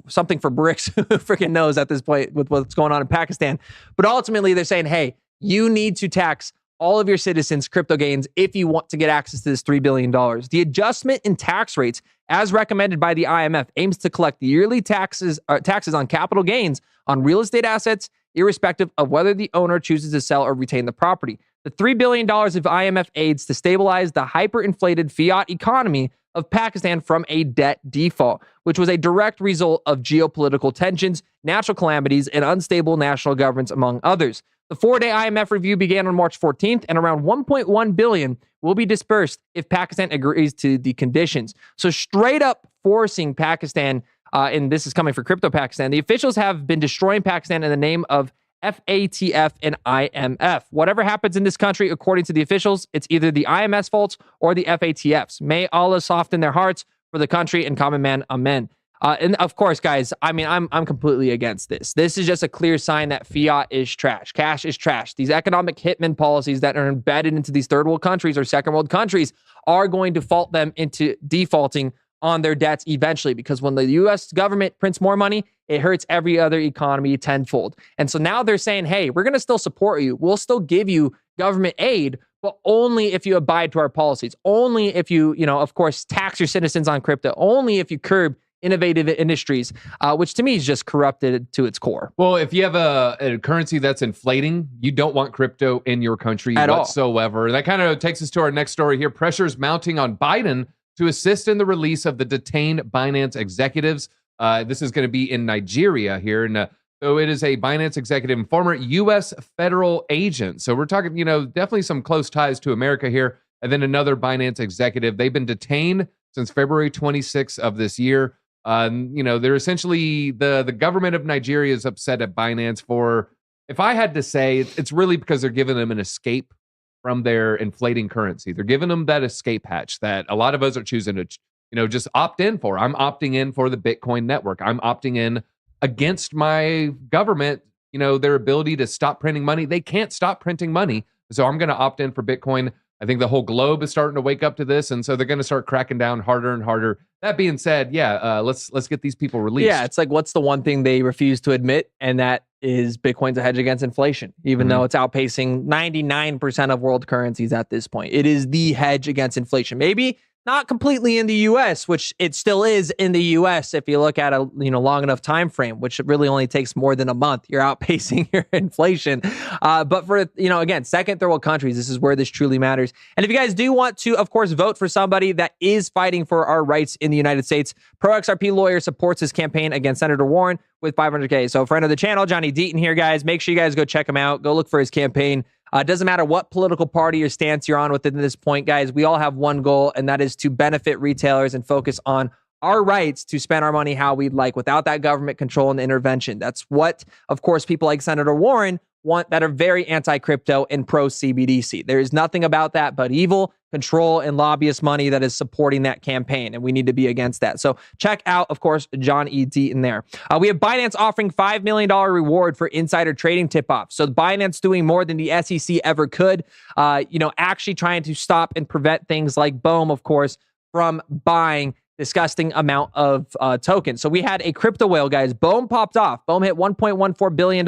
something for BRICS, who freaking knows at this point with what's going on in Pakistan. But ultimately, they're saying, hey, you need to tax all of your citizens' crypto gains if you want to get access to this $3 billion. The adjustment in tax rates, as recommended by the IMF, aims to collect the yearly taxes on capital gains on real estate assets, irrespective of whether the owner chooses to sell or retain the property. The $3 billion of IMF aids to stabilize the hyperinflated fiat economy of Pakistan from a debt default, which was a direct result of geopolitical tensions, natural calamities, and unstable national governments, among others. The 4-day IMF review began on March 14th, and around $1.1 billion will be dispersed if Pakistan agrees to the conditions. So straight up forcing Pakistan, and this is coming for crypto Pakistan, the officials have been destroying Pakistan in the name of FATF and IMF. Whatever happens in this country, according to the officials, it's either the IMF's faults or the FATF's. May Allah soften their hearts for the country and common man. Amen. And of course, guys, I mean, I'm completely against this. This is just a clear sign that fiat is trash. Cash is trash. These economic hitman policies that are embedded into these third world countries or second world countries are going to fault them into defaulting on their debts eventually, because when the U.S. government prints more money, it hurts every other economy tenfold. And so now they're saying, hey, we're going to still support you. We'll still give you government aid, but only if you abide to our policies. Only if you, of course, tax your citizens on crypto. Only if you curb innovative industries, which to me is just corrupted to its core. Well, if you have a currency that's inflating, you don't want crypto in your country at whatsoever. All. That kind of takes us to our next story here. Pressures mounting on Biden to assist in the release of the detained Binance executives. This is going to be in Nigeria here. And so it is a Binance executive and former U.S. federal agent. So we're talking, definitely some close ties to America here. And then another Binance executive. They've been detained since February 26th of this year. They're essentially, the government of Nigeria is upset at Binance for, if I had to say, it's really because they're giving them an escape from their inflating currency. They're giving them that escape hatch that a lot of us are choosing to, just opt in for. I'm opting in for the Bitcoin network. I'm opting in against my government, their ability to stop printing money. They can't stop printing money. So I'm going to opt in for Bitcoin. I think the whole globe is starting to wake up to this. And so they're going to start cracking down harder and harder. That being said, let's get these people released. Yeah, it's like, what's the one thing they refuse to admit? And that is Bitcoin's a hedge against inflation, even though it's outpacing 99% of world currencies at this point. It is the hedge against inflation. Maybe not completely in the U.S., which it still is in the U.S. if you look at a long enough time frame, which really only takes more than a month. You're outpacing your inflation. But for again, second third world countries, this is where this truly matters. And if you guys do want to, of course, vote for somebody that is fighting for our rights in the United States, ProXRP Lawyer supports his campaign against Senator Warren with $500K. So friend of the channel, Johnny Deaton here, guys. Make sure you guys go check him out. Go look for his campaign. It doesn't matter what political party or stance you're on within this point, guys. We all have one goal, and that is to benefit retailers and focus on our rights to spend our money how we'd like without that government control and intervention. That's what, of course, people like Senator Warren want, that are very anti-crypto and pro-CBDC. There is nothing about that but evil, control, and lobbyist money that is supporting that campaign, and we need to be against that. So check out, of course, John E. Deaton there. We have Binance offering $5 million reward for insider trading tip-off. So Binance doing more than the SEC ever could, actually trying to stop and prevent things like Bohm, of course, from buying disgusting amount of tokens. So we had a crypto whale, guys. Bohm popped off. Bohm hit $1.14 billion,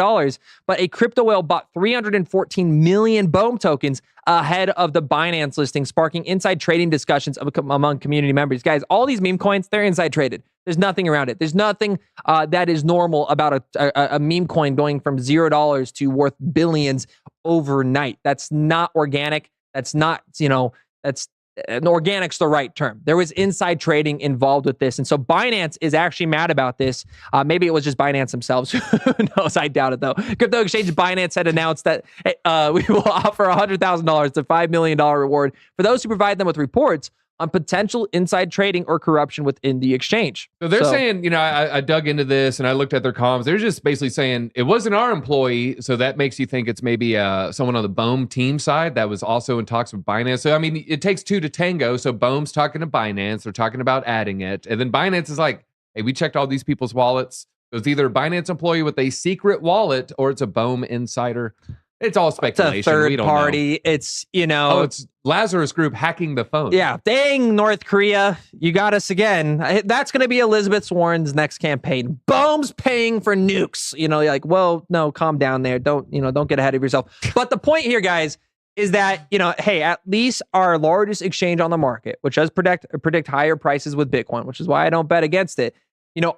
but a crypto whale bought 314 million Bohm tokens ahead of the Binance listing, sparking inside trading discussions among community members. Guys, all these meme coins, they're inside traded. There's nothing around it. There's nothing that is normal about a meme coin going from $0 to worth billions overnight. That's not organic. That's not, and organic's the right term. There was inside trading involved with this. And so Binance is actually mad about this. Maybe it was just Binance themselves. Who knows? I doubt it, though. Crypto exchange Binance had announced that we will offer $100,000 to $5 million reward for those who provide them with reports on potential inside trading or corruption within the exchange. So they're saying, I dug into this and I looked at their comms. They're just basically saying it wasn't our employee. So that makes you think it's maybe someone on the Bohm team side that was also in talks with Binance. So, I mean, it takes two to tango. So Bohm's talking to Binance. They're talking about adding it. And then Binance is like, hey, we checked all these people's wallets. So it's either a Binance employee with a secret wallet or it's a Bohm insider. It's all speculation. It's a third we don't party. Know. It's, it's Lazarus Group hacking the phone. Yeah. Dang, North Korea. You got us again. That's going to be Elizabeth Warren's next campaign. Bohm's paying for nukes. You're like, well, no, calm down there. Don't get ahead of yourself. But the point here, guys, is that, hey, at least our largest exchange on the market, which does predict higher prices with Bitcoin, which is why I don't bet against it.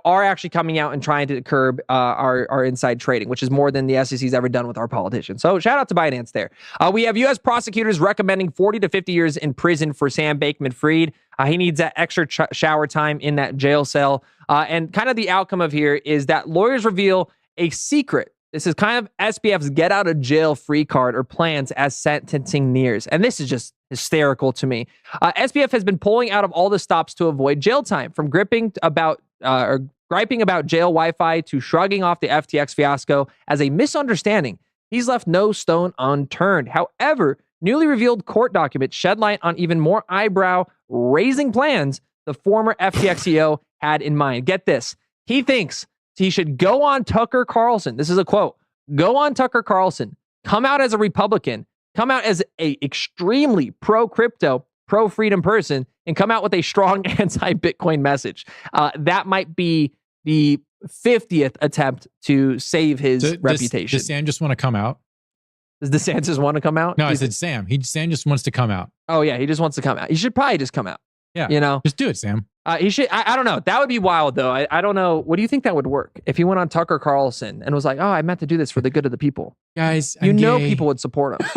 are actually coming out and trying to curb our inside trading, which is more than the SEC's ever done with our politicians. So shout out to Binance there. We have U.S. prosecutors recommending 40 to 50 years in prison for Sam Bankman-Fried. He needs that extra shower time in that jail cell. And kind of the outcome of here is that lawyers reveal a secret. This is kind of SBF's get out of jail free card or plans as sentencing nears. And this is just hysterical to me. SBF has been pulling out of all the stops to avoid jail time, from griping about jail Wi-Fi to shrugging off the FTX fiasco as a misunderstanding. He's left no stone unturned. However, newly revealed court documents shed light on even more eyebrow-raising plans the former FTX CEO had in mind. Get this. He thinks he should go on Tucker Carlson. This is a quote. Go on Tucker Carlson. Come out as a Republican. Come out as a extremely pro-crypto, pro-freedom person, and come out with a strong anti-Bitcoin message. That might be the 50th attempt to save his reputation. Does Sam just want to come out? Does DeSantis want to come out? No, I said Sam. Sam just wants to come out. Oh, yeah. He just wants to come out. He should probably just come out. Yeah. Just do it, Sam. He should. I don't know. That would be wild, though. I don't know. What do you think that would work if he went on Tucker Carlson and was like, "Oh, I meant to do this for the good of the people"? Guys, people would support him.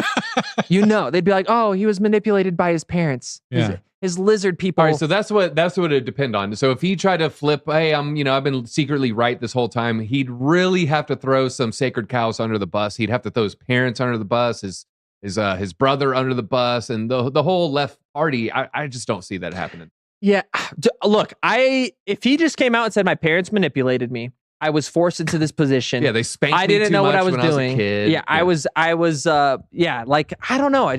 They'd be like, "Oh, he was manipulated by his parents. Yeah. His lizard people." All right, so that's what it depend on. So if he tried to flip, hey, I've been secretly right this whole time, he'd really have to throw some sacred cows under the bus. He'd have to throw his parents under the bus, his brother under the bus, and the whole left party. I just don't see that happening. Yeah, look, if he just came out and said my parents manipulated me, I was forced into this position. Yeah, they spanked me. I didn't know what I was doing. I was a kid. Yeah, I was. Like, I don't know.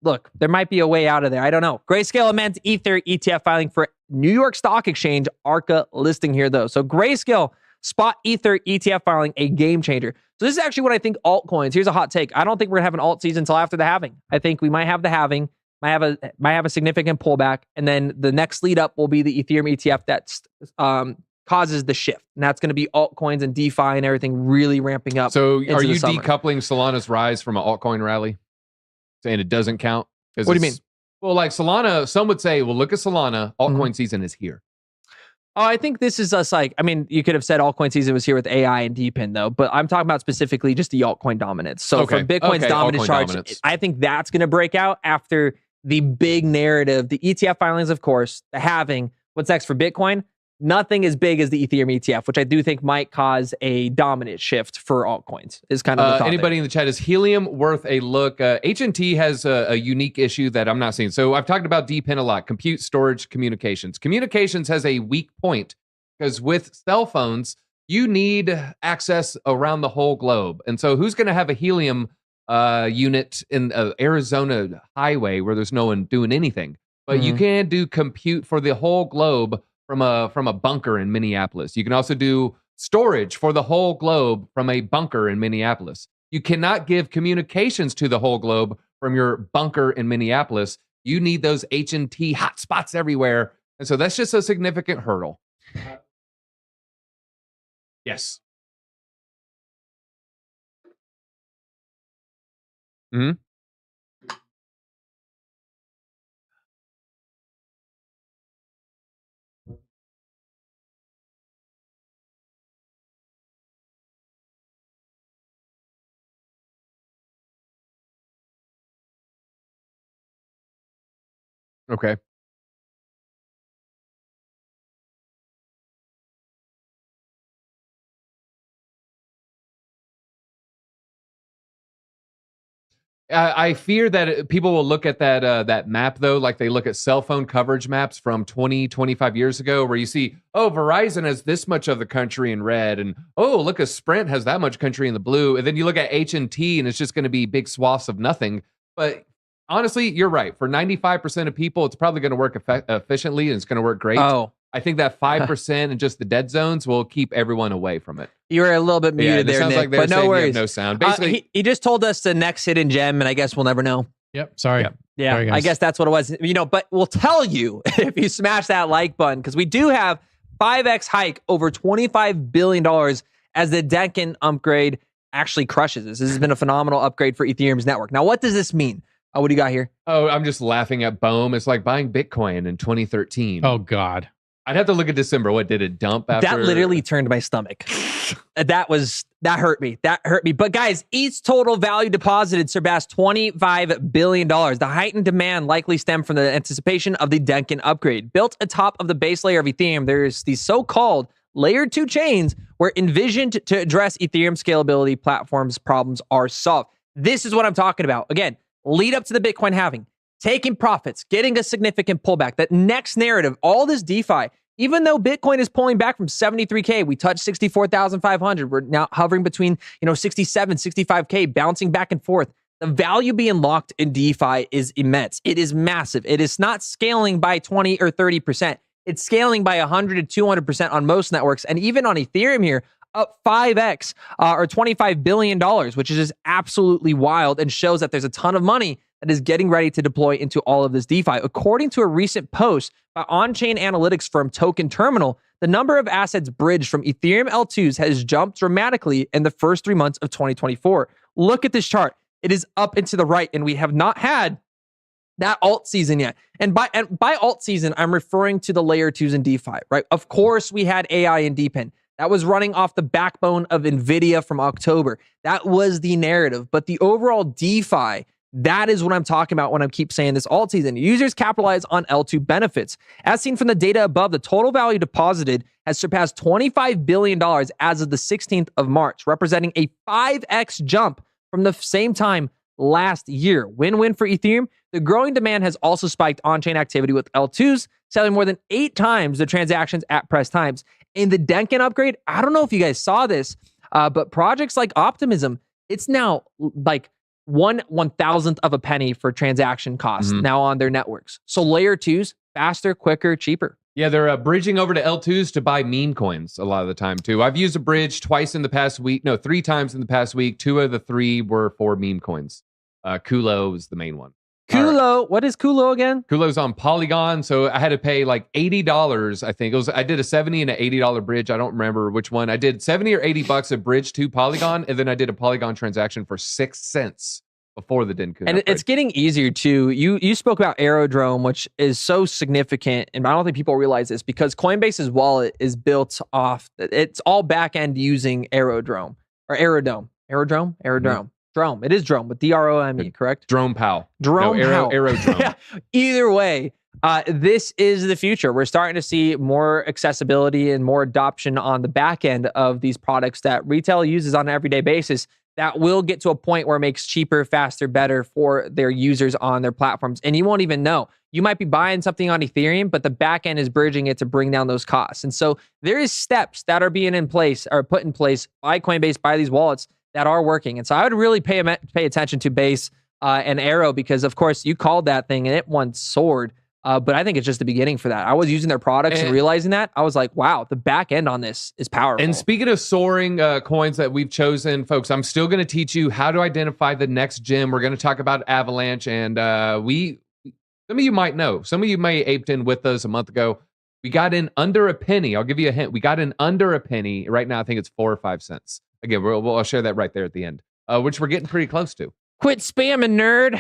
Look, there might be a way out of there. I don't know. Grayscale amends Ether ETF filing for New York Stock Exchange ARCA listing here, though. So Grayscale spot Ether ETF filing, a game changer. So this is actually what I think altcoins. Here's a hot take. I don't think we're gonna have an alt season until after the halving. I think we might have the halving. Might have a significant pullback, and then the next lead up will be the Ethereum ETF that causes the shift, and that's going to be altcoins and DeFi and everything really ramping up. So, are you decoupling Solana's rise from an altcoin rally, saying it doesn't count? What do you mean? Well, like Solana, some would say, well, look at Solana, altcoin season is here. Oh, I think this is us you could have said altcoin season was here with AI and DePIN, though, but I'm talking about specifically just the altcoin dominance. So from Bitcoin's dominance charge, I think that's going to break out after the big narrative, the ETF filings, of course, the halving. What's next for Bitcoin? Nothing as big as the Ethereum ETF, which I do think might cause a dominant shift for altcoins. Is kind of the thought anybody there. In the chat, is helium worth a look? HNT has a unique issue that I'm not seeing. So I've talked about DePIN a lot: compute, storage, communications. Communications has a weak point because with cell phones, you need access around the whole globe, and so who's going to have a helium unit in Arizona highway where there's no one doing anything? But you can do compute for the whole globe from a bunker in Minneapolis. You can also do storage for the whole globe from a bunker in Minneapolis. You cannot give communications to the whole globe from your bunker in Minneapolis. You need those H&T hotspots everywhere. And so that's just a significant hurdle. Yes. Mm-hmm. Okay. I fear that people will look at that map, though, like they look at cell phone coverage maps from 20, 25 years ago, where you see, oh, Verizon has this much of the country in red, and oh, look, a Sprint has that much country in the blue, and then you look at H&T, and it's just going to be big swaths of nothing. But honestly, you're right. For 95% of people, it's probably going to work efficiently, and it's going to work great. Oh. I think that 5% and just the dead zones will keep everyone away from it. You were a little bit muted there, Nick, like but no worries. No sound. Basically, he just told us the next hidden gem, and I guess we'll never know. Yep. Sorry. Yeah. Sorry, I guess that's what it was. But we'll tell you if you smash that like button, because we do have 5x hike over $25 billion as the Decan upgrade actually crushes this. This has been a phenomenal upgrade for Ethereum's network. Now, what does this mean? What do you got here? Oh, I'm just laughing at Bohm. It's like buying Bitcoin in 2013. Oh, God. I'd have to look at December. What did it dump after? That literally turned my stomach. That hurt me. That hurt me. But guys, ETH's total value deposited surpassed $25 billion. The heightened demand likely stemmed from the anticipation of the Denkin upgrade. Built atop of the base layer of Ethereum, there's these so-called layer 2 chains were envisioned to address Ethereum scalability platforms problems are solved. This is what I'm talking about. Again, lead up to the Bitcoin halving, taking profits, getting a significant pullback. That next narrative, all this DeFi, even though Bitcoin is pulling back from 73K, we touched 64,500. We're now hovering between, 67, 65K, bouncing back and forth. The value being locked in DeFi is immense. It is massive. It is not scaling by 20 or 30%. It's scaling by 100 to 200% on most networks. And even on Ethereum here, up 5x or $25 billion, which is just absolutely wild and shows that there's a ton of money that is getting ready to deploy into all of this DeFi. According to a recent post by on-chain analytics firm Token Terminal, the number of assets bridged from Ethereum L2s has jumped dramatically in the first 3 months of 2024. Look at this chart. It is up and to the right, and we have not had that alt season yet. And by alt season, I'm referring to the layer 2s in DeFi, right? Of course, we had AI and DePIN. That was running off the backbone of NVIDIA from October. That was the narrative. But the overall DeFi, that is what I'm talking about when I keep saying this alt season. Users capitalize on L2 benefits. As seen from the data above, the total value deposited has surpassed $25 billion as of the 16th of March, representing a 5x jump from the same time last year. Win-win for Ethereum. The growing demand has also spiked on-chain activity with L2s, selling more than 8 times the transactions at press times. In the Denkin upgrade, I don't know if you guys saw this, but projects like Optimism, it's now like 1/1000th of a penny for transaction costs now on their networks. So layer 2s, faster, quicker, cheaper. Yeah, they're bridging over to L2s to buy meme coins a lot of the time too. I've used a bridge twice in the past week. No, 3 times in the past week. 2 of the 3 were for meme coins. Kulo is the main one. Kulo, what is Kulo again? Kulo's on Polygon, so I had to pay like $80. I think I did a $70 and an $80 bridge. I don't remember which one. I did $70 or $80 a bridge to Polygon, and then I did a Polygon transaction for 6 cents before the Denkun. And it's getting easier too. You spoke about Aerodrome, which is so significant, and I don't think people realize this because Coinbase's wallet is built off. It's all back end using Aerodrome or Aerodome. Aerodrome. Drome. It is Drome, but D-R-O-M-E, correct? Drone Pow. Drone Pow. Aerodrome. Either way, this is the future. We're starting to see more accessibility and more adoption on the back end of these products that retail uses on an everyday basis. That will get to a point where it makes cheaper, faster, better for their users on their platforms. And you won't even know. You might be buying something on Ethereum, but the back end is bridging it to bring down those costs. And so there is steps that are being in place or put in place by Coinbase, by these wallets that are working. And so I would really pay attention to Base and Arrow because, of course, you called that thing and it once soared. But I think it's just the beginning for that. I was using their products and realizing that. I was like, wow, the back end on this is powerful. And speaking of soaring coins that we've chosen, folks, I'm still going to teach you how to identify the next gem. We're going to talk about Avalanche. And some of you might know. Some of you may aped in with us a month ago. We got in under a penny. I'll give you a hint. We got in under a penny. Right now, I think it's 4 or 5 cents. Again, I'll share that right there at the end, which we're getting pretty close to. Quit spamming, nerd.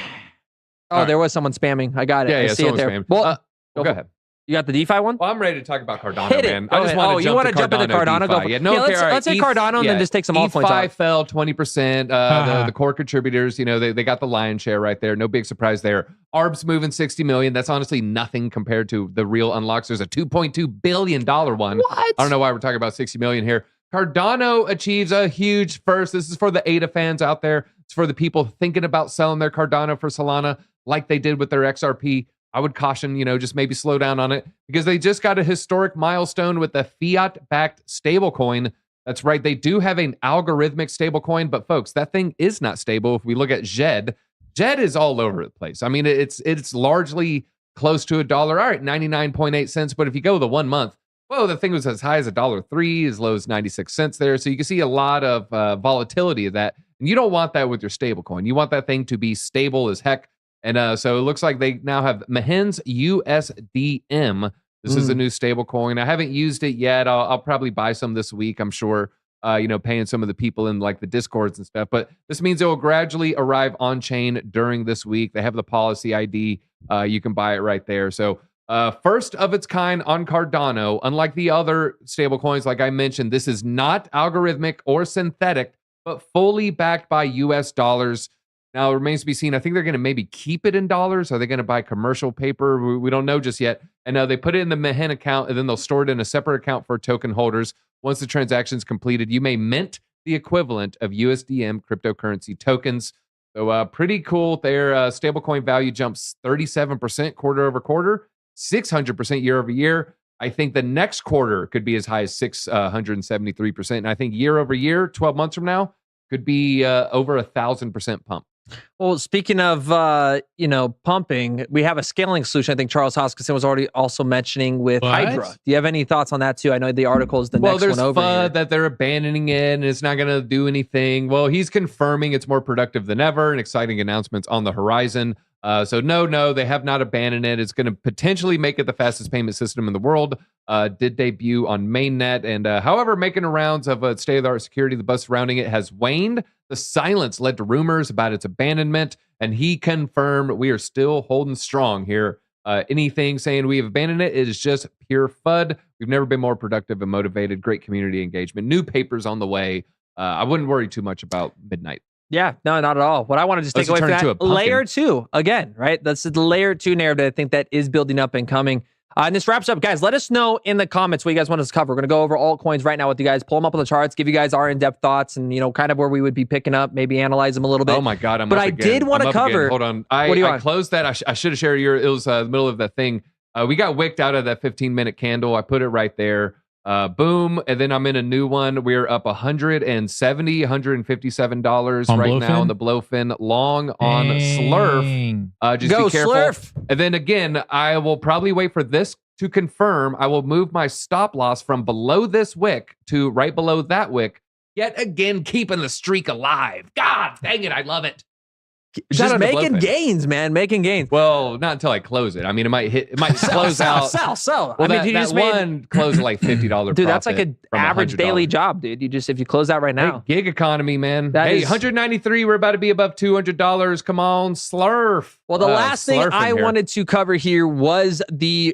Oh, right. There was someone spamming. I got it. Yeah, I see it there. Spamming. Well, go ahead. You got the DeFi one? Well, I'm ready to talk about Cardano, Hit man. I just want to you want to jump into Cardano? Go yeah, no, let's say Cardano and then just take some altcoins out. ETH fell 20%. The core contributors, they got the lion's share right there. No big surprise there. ARB's moving 60 million. That's honestly nothing compared to the real unlocks. There's a $2.2 billion one. What? I don't know why we're talking about 60 million here. Cardano achieves a huge first. This is for the ADA fans out there. It's for the people thinking about selling their Cardano for Solana like they did with their XRP. I would caution, just maybe slow down on it because they just got a historic milestone with the fiat-backed stablecoin. That's right. They do have an algorithmic stablecoin, but folks, that thing is not stable. If we look at Zed is all over the place. I mean, it's largely close to $1. All right, 99.8 cents. But if you go the 1 month, whoa, the thing was as high as $1.03, as low as 96 cents there. So you can see a lot of volatility of that. And you don't want that with your stablecoin. You want that thing to be stable as heck. And so it looks like they now have Mahen's USDM. This is a new stable coin. I haven't used it yet. I'll probably buy some this week, I'm sure, paying some of the people in like the Discords and stuff. But this means it will gradually arrive on chain during this week. They have the policy ID. You can buy it right there. So First of its kind on Cardano. Unlike the other stablecoins, like I mentioned, this is not algorithmic or synthetic, but fully backed by US dollars. Now, it remains to be seen. I think they're going to maybe keep it in dollars. Are they going to buy commercial paper? We don't know just yet. And they put it in the Mehen account, and then they'll store it in a separate account for token holders. Once the transaction is completed, you may mint the equivalent of USDM cryptocurrency tokens. So pretty cool there. Stablecoin value jumps 37% quarter over quarter, 600% year over year. I think the next quarter could be as high as 673%. And I think year over year, 12 months from now, could be over 1,000% pump. Well, speaking of pumping, we have a scaling solution. I think Charles Hoskinson was already also mentioning with Hydra. Do you have any thoughts on that too? I know the article is the next one over. Well, there's FUD that they're abandoning it and it's not going to do anything. Well, he's confirming it's more productive than ever and exciting announcements on the horizon. So no, they have not abandoned it. It's going to potentially make it the fastest payment system in the world. Did debut on mainnet, and however, making the rounds of state-of-the-art security, the buzz surrounding it has waned. The silence led to rumors about its abandonment, and he confirmed we are still holding strong here. Anything saying we have abandoned it is just pure FUD. We've never been more productive and motivated. Great community engagement. New papers on the way. I wouldn't worry too much about midnight. Yeah, no, not at all. What I want to just take away from that, layer 2, again, right? That's the layer 2 narrative I think that is building up and coming. And this wraps up, guys. Let us know in the comments what you guys want us to cover. We're going to go over altcoins right now with you guys, pull them up on the charts, give you guys our in-depth thoughts, and kind of where we would be picking up, maybe analyze them a little bit. Oh my God, but I did want to cover. Hold on, I closed that. I should have shared it was the middle of that thing. We got wicked out of that 15-minute candle. I put it right there. Boom, and then I'm in a new one. We're up $157 right now on the Blofin, long on Slurf. Just go be careful. Slurf. And then again, I will probably wait for this to confirm. I will move my stop loss from below this wick to right below that wick. Yet again, keeping the streak alive. God dang it, I love it. Just making gains, man. Making gains. Well, not until I close it. I mean, it might close out. Sell. Well, I mean, you just one close at like $50. Dude, that's like an average daily job, dude. If you close out right now. Hey, gig economy, man. Hey, 193. We're about to be above $200. Come on, Slurf. Well, the last thing I wanted to cover here was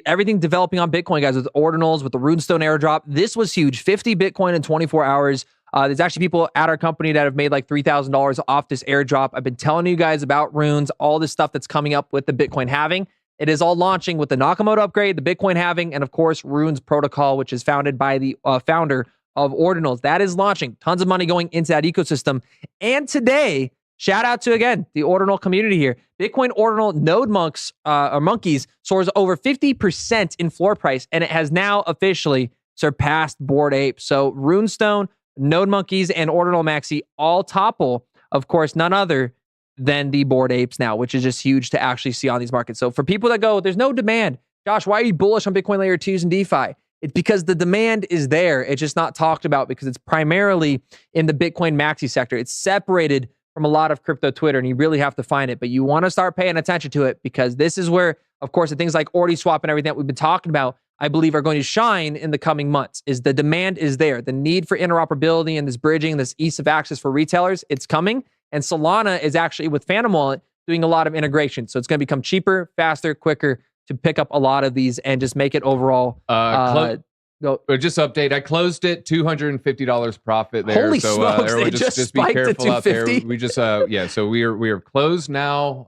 everything developing on Bitcoin, guys, with ordinals, with the Runestone airdrop. This was huge. 50 Bitcoin in 24 hours. There's actually people at our company that have made like $3,000 off this airdrop. I've been telling you guys about runes, all this stuff that's coming up with the Bitcoin halving. It is all launching with the Nakamoto upgrade, the Bitcoin halving, and of course, Runes protocol, which is founded by the founder of Ordinals. That is launching. Tons of money going into that ecosystem. And today, shout out to, again, the Ordinal community here. Bitcoin Ordinal node monkeys soars over 50% in floor price, and it has now officially surpassed Bored Ape. So Runestone, Node Monkeys, and Ordinal Maxi all topple, of course, none other than the Bored Apes now, which is just huge to actually see on these markets. So for people that go, there's no demand. Josh, why are you bullish on Bitcoin layer 2s and DeFi? It's because the demand is there. It's just not talked about because it's primarily in the Bitcoin Maxi sector. It's separated from a lot of crypto Twitter, and you really have to find it. But you want to start paying attention to it because this is where, of course, the things like OrdiSwap and everything that we've been talking about, I believe, are going to shine in the coming months. Is the demand is there. The need for interoperability and this bridging, this ease of access for retailers, it's coming. And Solana is actually, with Phantom Wallet, doing a lot of integration. So it's going to become cheaper, faster, quicker to pick up a lot of these and just make it overall. Just update. I closed it $250 profit there. Holy so smokes, everyone they just be spiked to careful out there. 250. We just so we are closed now.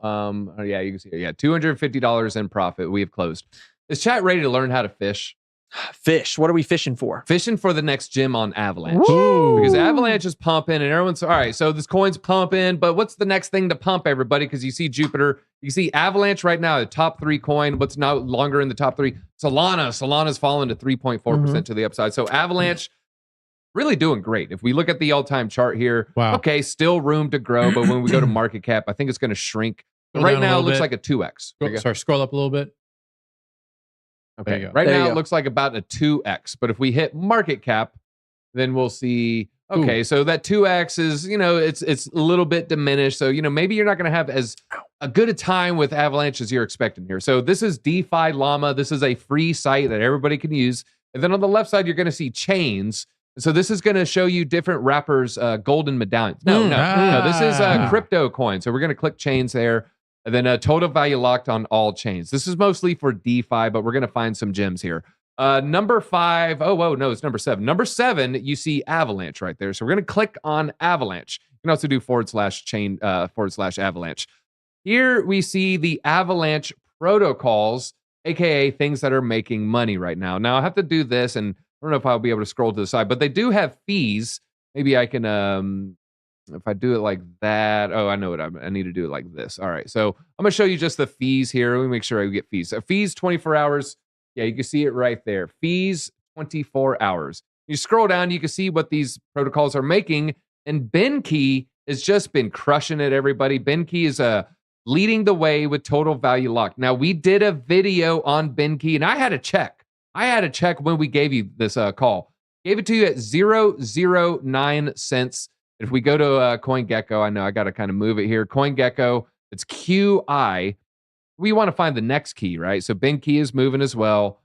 You can see it. $250 in profit. We have closed. Is chat ready to learn how to fish? Fish. What are we fishing for? Fishing for the next gym on Avalanche. Woo! Because Avalanche is pumping and everyone's all right. So this coin's pumping, but what's the next thing to pump, everybody? Because you see Jupiter, you see Avalanche right now, the top 3 coin. What's no longer in the top 3? Solana's fallen to 3.4% to the upside. So Avalanche really doing great. If we look at the all-time chart here, okay, still room to grow, but when we go to market cap, I think it's going to shrink. But right now, it looks like a 2x. Sorry, scroll up a little bit. Okay, right now it looks like about a 2x, but if we hit market cap, then we'll see, okay, so that 2x is, it's a little bit diminished. So, maybe you're not going to have as a good a time with Avalanche as you're expecting here. So this is DeFi Llama. This is a free site that everybody can use. And then on the left side, you're going to see chains. So this is going to show you different wrappers, golden medallions. No, this is crypto coin. So we're going to click chains there. And then total value locked on all chains. This is mostly for DeFi, but we're going to find some gems here. Number 5. Oh, no, it's number 7. Number 7, you see Avalanche right there. So we're going to click on Avalanche. You can also do /chain /Avalanche. Here we see the Avalanche protocols, aka things that are making money right now. Now I have to do this, and I don't know if I'll be able to scroll to the side, but they do have fees. Maybe I can, if I do it like that. Oh, I know what I need to do it like this. All right, so I'm gonna show you just the fees here. Let me make sure I get fees. So fees 24 hours. Yeah, you can see it right there. Fees 24 hours. You scroll down, you can see what these protocols are making, and BenKey has just been crushing it. Everybody, BenKey is leading the way with total value locked. Now, we did a video on BenKey, and I had to check. When we gave you this call. Gave it to you at 0.009 cents. If we go to CoinGecko, I know I got to kind of move it here. CoinGecko, it's QI. We want to find the next key, right? So BenKey is moving as well.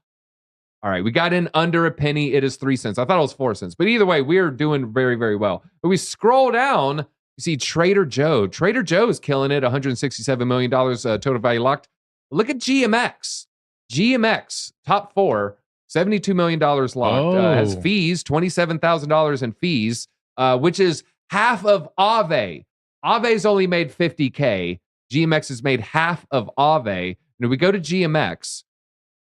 All right, we got in under a penny. It is 3 cents. I thought it was 4 cents. But either way, we're doing very, very well. But we scroll down, you see Trader Joe. Trader Joe is killing it, $167 million total value locked. Look at GMX. GMX, top 4, $72 million locked. Has fees, $27,000 in fees, which is half of Aave. Aave's only made 50K. GMX has made half of Aave. And if we go to GMX,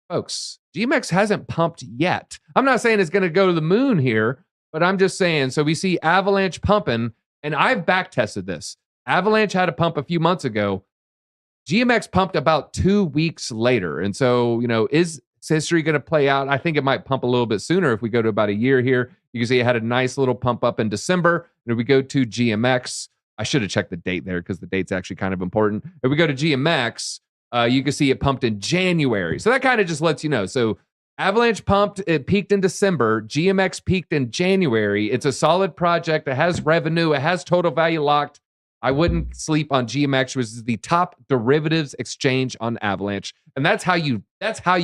folks, GMX hasn't pumped yet. I'm not saying it's going to go to the moon here, but I'm just saying, so we see Avalanche pumping, and I've back tested this. Avalanche had a pump a few months ago. GMX pumped about 2 weeks later. And so, is history going to play out? I think it might pump a little bit sooner if we go to about a year here. You can see it had a nice little pump up in December. And if we go to GMX, I should have checked the date there because the date's actually kind of important. If we go to GMX, you can see it pumped in January. So that kind of just lets you know. So Avalanche pumped, it peaked in December. GMX peaked in January. It's a solid project. It has revenue. It has total value locked. I wouldn't sleep on GMX, which is the top derivatives exchange on Avalanche. And that's how you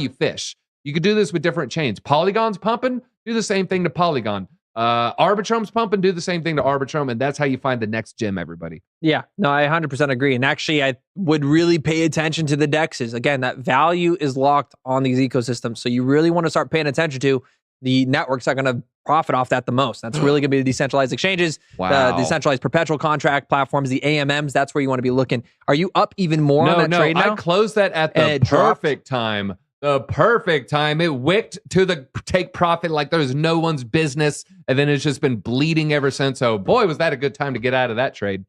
fish. You could do this with different chains. Polygon's pumping, do the same thing to Polygon. Arbitrum's pumping, do the same thing to Arbitrum, and that's how you find the next gem, everybody. Yeah, no, I 100% agree. And actually, I would really pay attention to the DEXs. Again, that value is locked on these ecosystems. So you really want to start paying attention to the networks that are going to profit off that the most. That's really going to be the decentralized exchanges, the decentralized perpetual contract platforms, the AMMs. That's where you want to be looking. Are you up even more on that trade now? I closed that at the perfect time. The perfect time. It wicked to the take profit like there's no one's business. And then it's just been bleeding ever since. So boy, was that a good time to get out of that trade.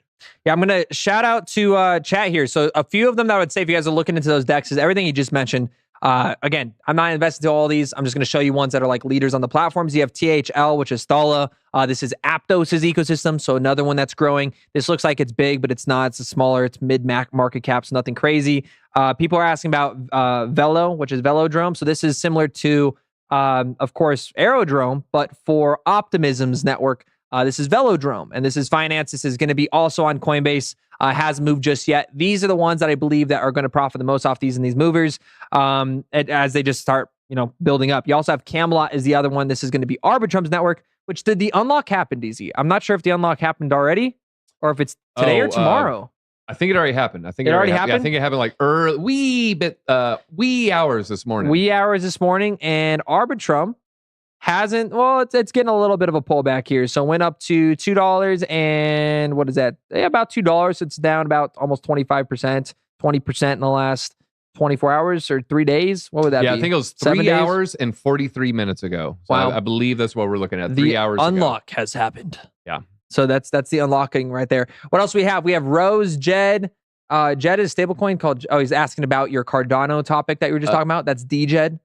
Yeah, I'm going to shout out to chat here. So a few of them that I would say if you guys are looking into those DEXs, everything you just mentioned. Again, I'm not invested to all these. I'm just going to show you ones that are like leaders on the platforms. You have THL, which is Thala. This is Aptos' ecosystem. So another one that's growing. This looks like it's big, but it's not. It's a smaller, it's market cap, so nothing crazy. People are asking about Velo, which is Velodrome. So this is similar to, of course, Aerodrome, but for Optimism's network. This is Velodrome, and this is finance. This is going to be also on Coinbase. Hasn't moved just yet. These are the ones that I believe that are going to profit the most off these and these movers as they just start, building up. You also have Camelot is the other one. This is going to be Arbitrum's network, which did the unlock happen, DZ? I'm not sure if the unlock happened already or if it's today or tomorrow. I think it already happened. I think it already happened. Yeah, I think it happened like wee hours this morning. Wee hours this morning, and Arbitrum hasn't, it's getting a little bit of a pullback here. So it went up to $2 and what is that? Yeah, about $2. It's down about almost 25%, 20% in the last 24 hours or 3 days. What would that be? Yeah, I think it was 3 hours and 43 minutes ago. So wow. I believe that's what we're looking at. 3 hours ago. The unlock has happened. Yeah. So that's the unlocking right there. What else we have? We have Rose, Jed. Jed is a stablecoin called, he's asking about your Cardano topic that you were just talking about. That's DJed.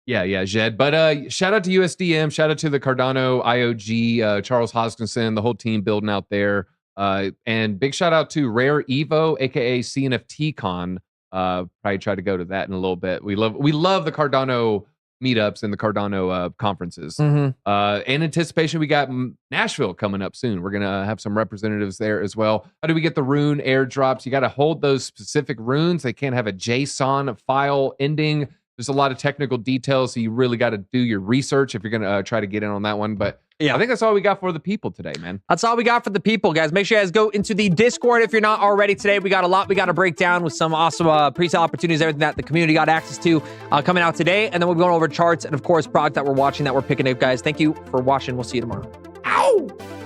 Yeah, Jed. But shout out to USDM. Shout out to the Cardano IOG, Charles Hoskinson, the whole team building out there. And big shout out to Rare Evo, aka CNFT Con. Probably try to go to that in a little bit. We love the Cardano meetups and the Cardano conferences. Mm-hmm. In anticipation, we got Nashville coming up soon. We're gonna have some representatives there as well. How do we get the rune airdrops? You got to hold those specific runes. They can't have a JSON file ending. There's a lot of technical details, so you really got to do your research if you're going to try to get in on that one. But Yeah. I think that's all we got for the people today, man. That's all we got for the people, guys. Make sure you guys go into the Discord if you're not already today. We got a lot we got to break down with some awesome pre-sale opportunities, everything that the community got access to coming out today. And then we'll be going over charts and, of course, product that we're watching, that we're picking up, guys. Thank you for watching. We'll see you tomorrow. Ow!